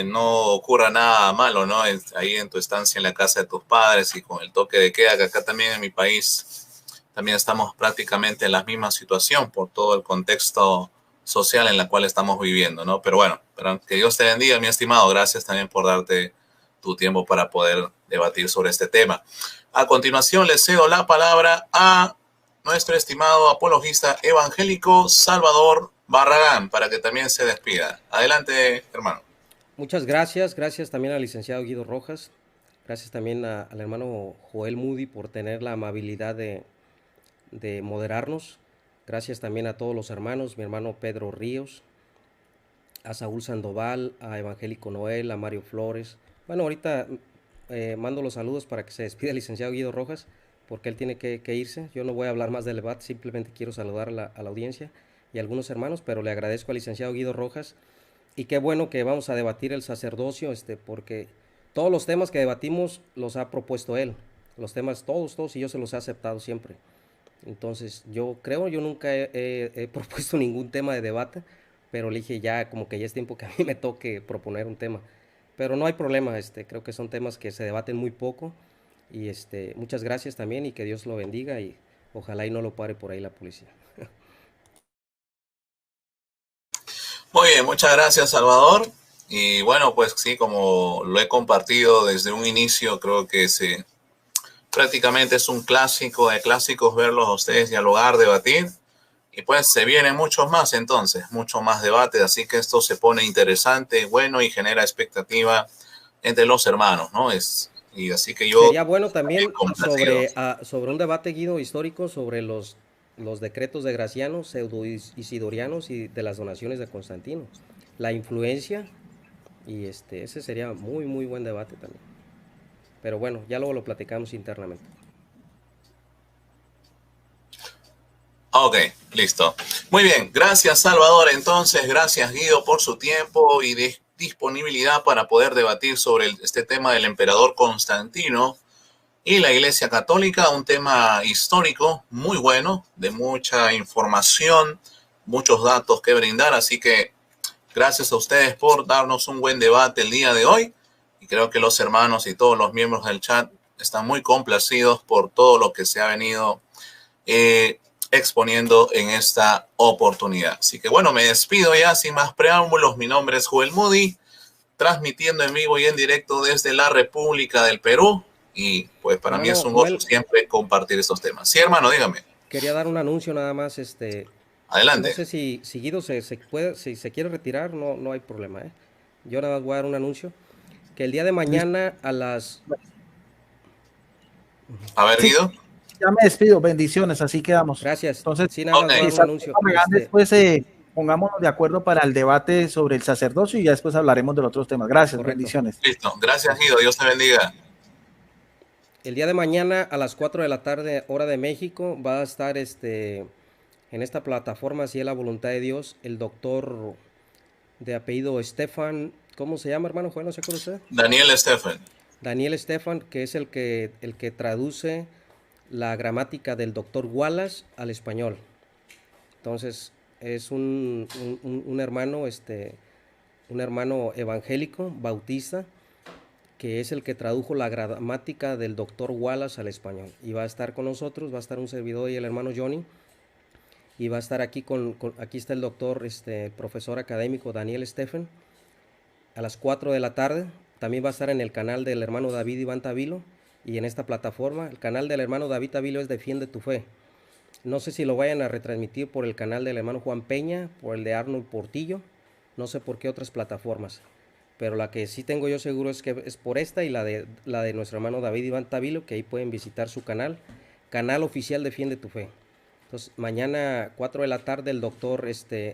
S1: no ocurra nada malo, ¿no? Ahí en tu estancia en la casa de tus padres y con el toque de queda, que acá también en mi país también estamos prácticamente en la misma situación por todo el contexto social en el cual estamos viviendo, ¿no? Pero bueno, que Dios te bendiga, mi estimado. Gracias también por darte tu tiempo para poder debatir sobre este tema. A continuación, le cedo la palabra a nuestro estimado apologista evangélico Salvador Barragán para que también se despida. Adelante, hermano.
S3: Muchas gracias. Gracias también al licenciado Guido Rojas. Gracias también al hermano Joel Moody por tener la amabilidad de moderarnos. Gracias también a todos los hermanos, mi hermano Pedro Ríos, a Saúl Sandoval, a Evangélico Noel, a Mario Flores. Bueno, ahorita mando los saludos para que se despida el licenciado Guido Rojas, porque él tiene que irse. Yo no voy a hablar más del debate, simplemente quiero saludar a la audiencia y a algunos hermanos, pero le agradezco al licenciado Guido Rojas. Y qué bueno que vamos a debatir el sacerdocio, porque todos los temas que debatimos los ha propuesto él. Los temas todos, y yo se los he aceptado siempre. Entonces, yo nunca he propuesto ningún tema de debate, pero le dije ya como que ya es tiempo que a mí me toque proponer un tema. Pero no hay problema, creo que son temas que se debaten muy poco, y muchas gracias también, y que Dios lo bendiga, y ojalá y no lo pare por ahí la policía.
S1: Muy bien, muchas gracias, Salvador. Y bueno, pues sí, como lo he compartido desde un inicio, creo que prácticamente es un clásico de clásicos verlos a ustedes dialogar, debatir. Y pues se vienen muchos más entonces, mucho más debate, así que esto se pone interesante, bueno, y genera expectativa entre los hermanos, ¿no? Y así que yo...
S3: Sería bueno también sobre un debate, Guido, histórico sobre los decretos de Graciano, pseudo-isidorianos y de las donaciones de Constantino. La influencia, y ese sería muy, muy buen debate también. Pero bueno, ya luego lo platicamos internamente.
S1: Ok, listo. Muy bien, gracias Salvador. Entonces, gracias Guido por su tiempo y disponibilidad para poder debatir sobre este tema del emperador Constantino y la Iglesia Católica, un tema histórico muy bueno, de mucha información, muchos datos que brindar, así que gracias a ustedes por darnos un buen debate el día de hoy, y creo que los hermanos y todos los miembros del chat están muy complacidos por todo lo que se ha venido exponiendo en esta oportunidad. Así que bueno, me despido ya sin más preámbulos. Mi nombre es Joel Moody, transmitiendo en vivo y en directo desde la República del Perú, y pues para mí es un gozo siempre compartir estos temas. Sí, hermano, dígame.
S3: Quería dar un anuncio nada más.
S1: Adelante.
S3: No sé si Guido si se quiere retirar, no hay problema, ¿eh? Yo nada más voy a dar un anuncio, que el día de mañana a las...
S1: A ver, Guido.
S2: Ya me despido, bendiciones, así quedamos.
S3: Gracias.
S2: Entonces,
S3: sí, nada más voy a dar un anuncio.
S2: Después pongámonos de acuerdo para el debate sobre el sacerdocio y ya después hablaremos de los otros temas. Gracias, correcto. Bendiciones.
S1: Listo, gracias Guido, Dios te bendiga.
S3: El día de mañana a las 4 de la tarde, hora de México, va a estar en esta plataforma, si es la voluntad de Dios, el doctor de apellido Stefan, ¿cómo se llama, hermano Juan? ¿No se acuerda usted?
S1: Daniel Stefan.
S3: Daniel Stefan, que es el que traduce la gramática del doctor Wallace al español. Entonces, es un hermano, un hermano evangélico, bautista, que es el que tradujo la gramática del doctor Wallace al español. Y va a estar con nosotros, va a estar un servidor y el hermano Johnny. Y va a estar aquí aquí está el doctor, el profesor académico Daniel Stefan, a las 4 de la tarde. También va a estar en el canal del hermano David Iván Tavilo, y en esta plataforma. El canal del hermano David Tavilo es Defiende tu Fe. No sé si lo vayan a retransmitir por el canal del hermano Juan Peña, por el de Arnold Portillo, no sé por qué otras plataformas, pero la que sí tengo yo seguro es que es por esta y la de nuestro hermano David Iván Tavilo, que ahí pueden visitar su canal oficial Defiende tu Fe. Entonces, mañana 4 de la tarde el doctor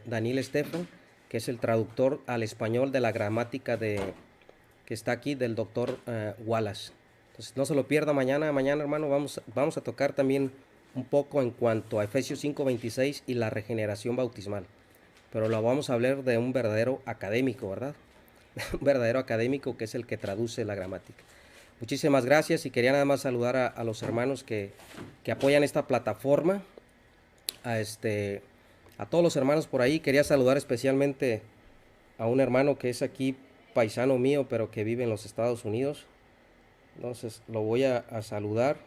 S3: Daniel Stefan que es el traductor al español de la gramática que está aquí del doctor Wallace. Entonces, no se lo pierda mañana, hermano, vamos a tocar también un poco en cuanto a Efesios 5:26 y la regeneración bautismal. Pero lo vamos a hablar de un verdadero académico, ¿verdad? Un verdadero académico que es el que traduce la gramática. Muchísimas gracias y quería nada más saludar a los hermanos que apoyan esta plataforma, a todos los hermanos por ahí. Quería saludar especialmente a un hermano que es aquí paisano mío, pero que vive en los Estados Unidos. Entonces lo voy a saludar,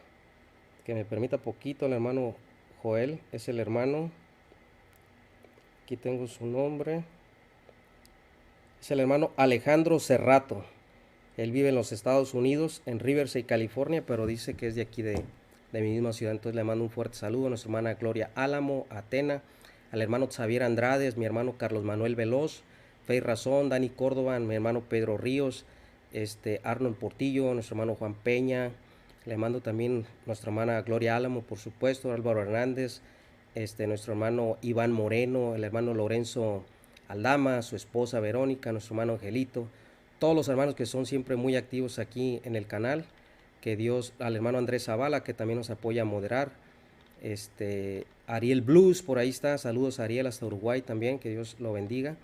S3: que me permita poquito, el hermano Joel, es el hermano, aquí tengo su nombre, es el hermano Alejandro Cerrato. Él vive en los Estados Unidos, en Riverside, California, pero dice que es de aquí de mi misma ciudad. Entonces le mando un fuerte saludo a nuestra hermana Gloria Álamo, Atena, al hermano Xavier Andrades, mi hermano Carlos Manuel Veloz, Fey Razón, Dani Córdoba, mi hermano Pedro Ríos, Arnold Portillo, nuestro hermano Juan Peña. Le mando también nuestra hermana Gloria Álamo, por supuesto, Álvaro Hernández, nuestro hermano Iván Moreno, el hermano Lorenzo Aldama, su esposa Verónica, nuestro hermano Angelito, todos los hermanos que son siempre muy activos aquí en el canal, que Dios, al hermano Andrés Zavala, que también nos apoya a moderar, Ariel Blues, por ahí está, saludos a Ariel hasta Uruguay también, que Dios lo bendiga.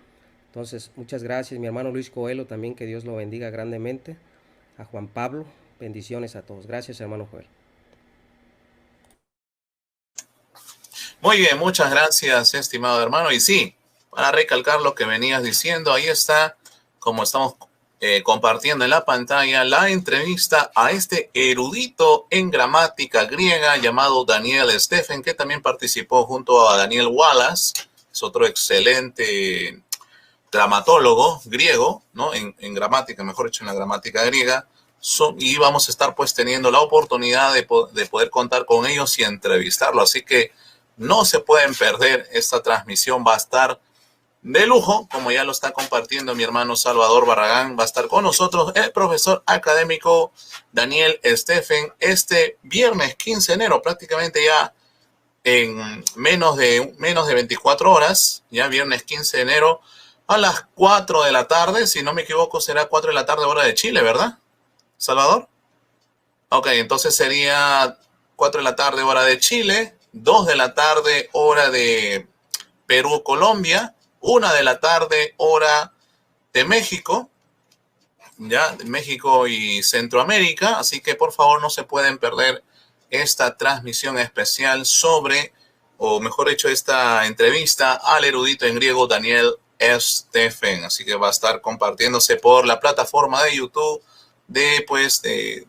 S3: Entonces, muchas gracias, mi hermano Luis Coelho también, que Dios lo bendiga grandemente, a Juan Pablo, bendiciones a todos. Gracias, hermano Joel.
S1: Muy bien, muchas gracias, estimado hermano. Y sí, para recalcar lo que venías diciendo, ahí está, como estamos compartiendo en la pantalla, la entrevista a este erudito en gramática griega llamado Daniel Stephen, que también participó junto a Daniel Wallace, es otro excelente gramatólogo griego, ¿no? En gramática, mejor dicho, en la gramática griega. Y vamos a estar pues teniendo la oportunidad de poder contar con ellos y entrevistarlo. Así que no se pueden perder esta transmisión, va a estar de lujo, como ya lo está compartiendo mi hermano Salvador Barragán. Va a estar con nosotros el profesor académico Daniel Stephen este viernes 15 de enero, prácticamente ya en menos de 24 horas, ya viernes 15 de enero a las 4 de la tarde, si no me equivoco será 4 de la tarde hora de Chile, ¿verdad, Salvador? Ok, entonces sería 4 de la tarde hora de Chile, 2 de la tarde hora de Perú, Colombia, 1 de la tarde hora de México, ya, de México y Centroamérica. Así que por favor no se pueden perder esta transmisión especial sobre, o mejor dicho, esta entrevista al erudito en griego Daniel Stephen. Así que va a estar compartiéndose por la plataforma de YouTube del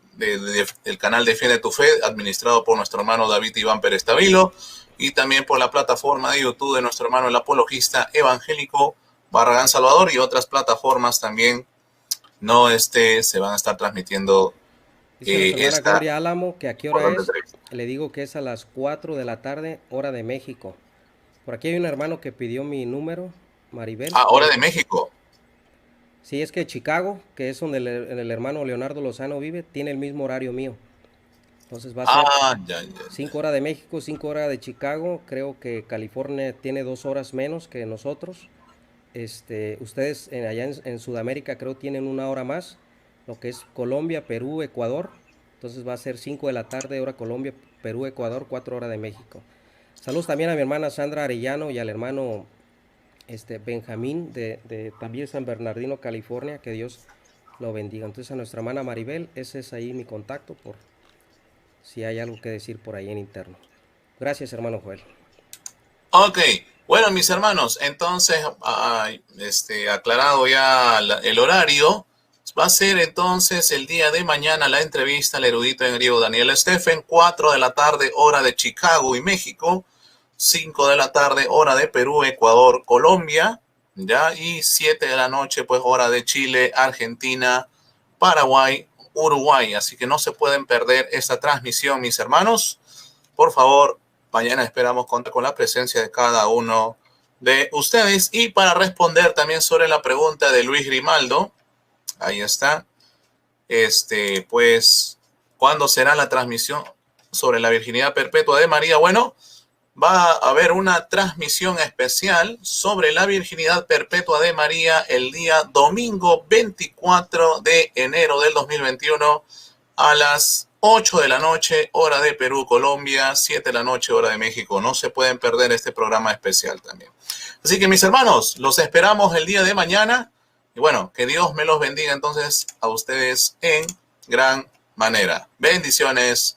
S1: canal Defiende tu Fe, administrado por nuestro hermano David Iván Pérez Tavilo, y también por la plataforma de YouTube de nuestro hermano el apologista evangélico Barragán Salvador, y otras plataformas también se van a estar transmitiendo.
S3: Dice la señora Gloria Álamo que a qué hora es. Le digo que es a las 4 de la tarde, hora de México. Por aquí hay un hermano que pidió mi número, Maribel.
S1: Ah, hora de México.
S3: Sí, es que Chicago, que es donde el hermano Leonardo Lozano vive, tiene el mismo horario mío. Entonces va a ser 5 horas de México, 5 horas de Chicago. Creo que California tiene 2 horas menos que nosotros. Ustedes allá en Sudamérica creo tienen 1 hora más, lo que es Colombia, Perú, Ecuador. Entonces va a ser 5 de la tarde, hora Colombia, Perú, Ecuador, 4 horas de México. Saludos también a mi hermana Sandra Arellano y al hermano Benjamín de también San Bernardino, California. Que Dios lo bendiga. Entonces a nuestra hermana Maribel, ese es ahí mi contacto por si hay algo que decir por ahí en interno. Gracias, hermano Joel.
S1: Ok, bueno, mis hermanos, entonces, aclarado ya el horario, va a ser entonces el día de mañana la entrevista al erudito en griego Daniel Stephen, 4 de la tarde, hora de Chicago y México, 5 de la tarde, hora de Perú, Ecuador, Colombia, ya, y 7 de la noche, pues, hora de Chile, Argentina, Paraguay, Uruguay. Así que no se pueden perder esta transmisión, mis hermanos. Por favor, mañana esperamos contar con la presencia de cada uno de ustedes. Y para responder también sobre la pregunta de Luis Grimaldo, ahí está, pues, ¿cuándo será la transmisión sobre la virginidad perpetua de María? Bueno, va a haber una transmisión especial sobre la virginidad perpetua de María el día domingo 24 de enero del 2021 a las 8 de la noche, hora de Perú, Colombia, 7 de la noche, hora de México. No se pueden perder este programa especial también. Así que mis hermanos, los esperamos el día de mañana. Y bueno, que Dios me los bendiga entonces a ustedes en gran manera. Bendiciones.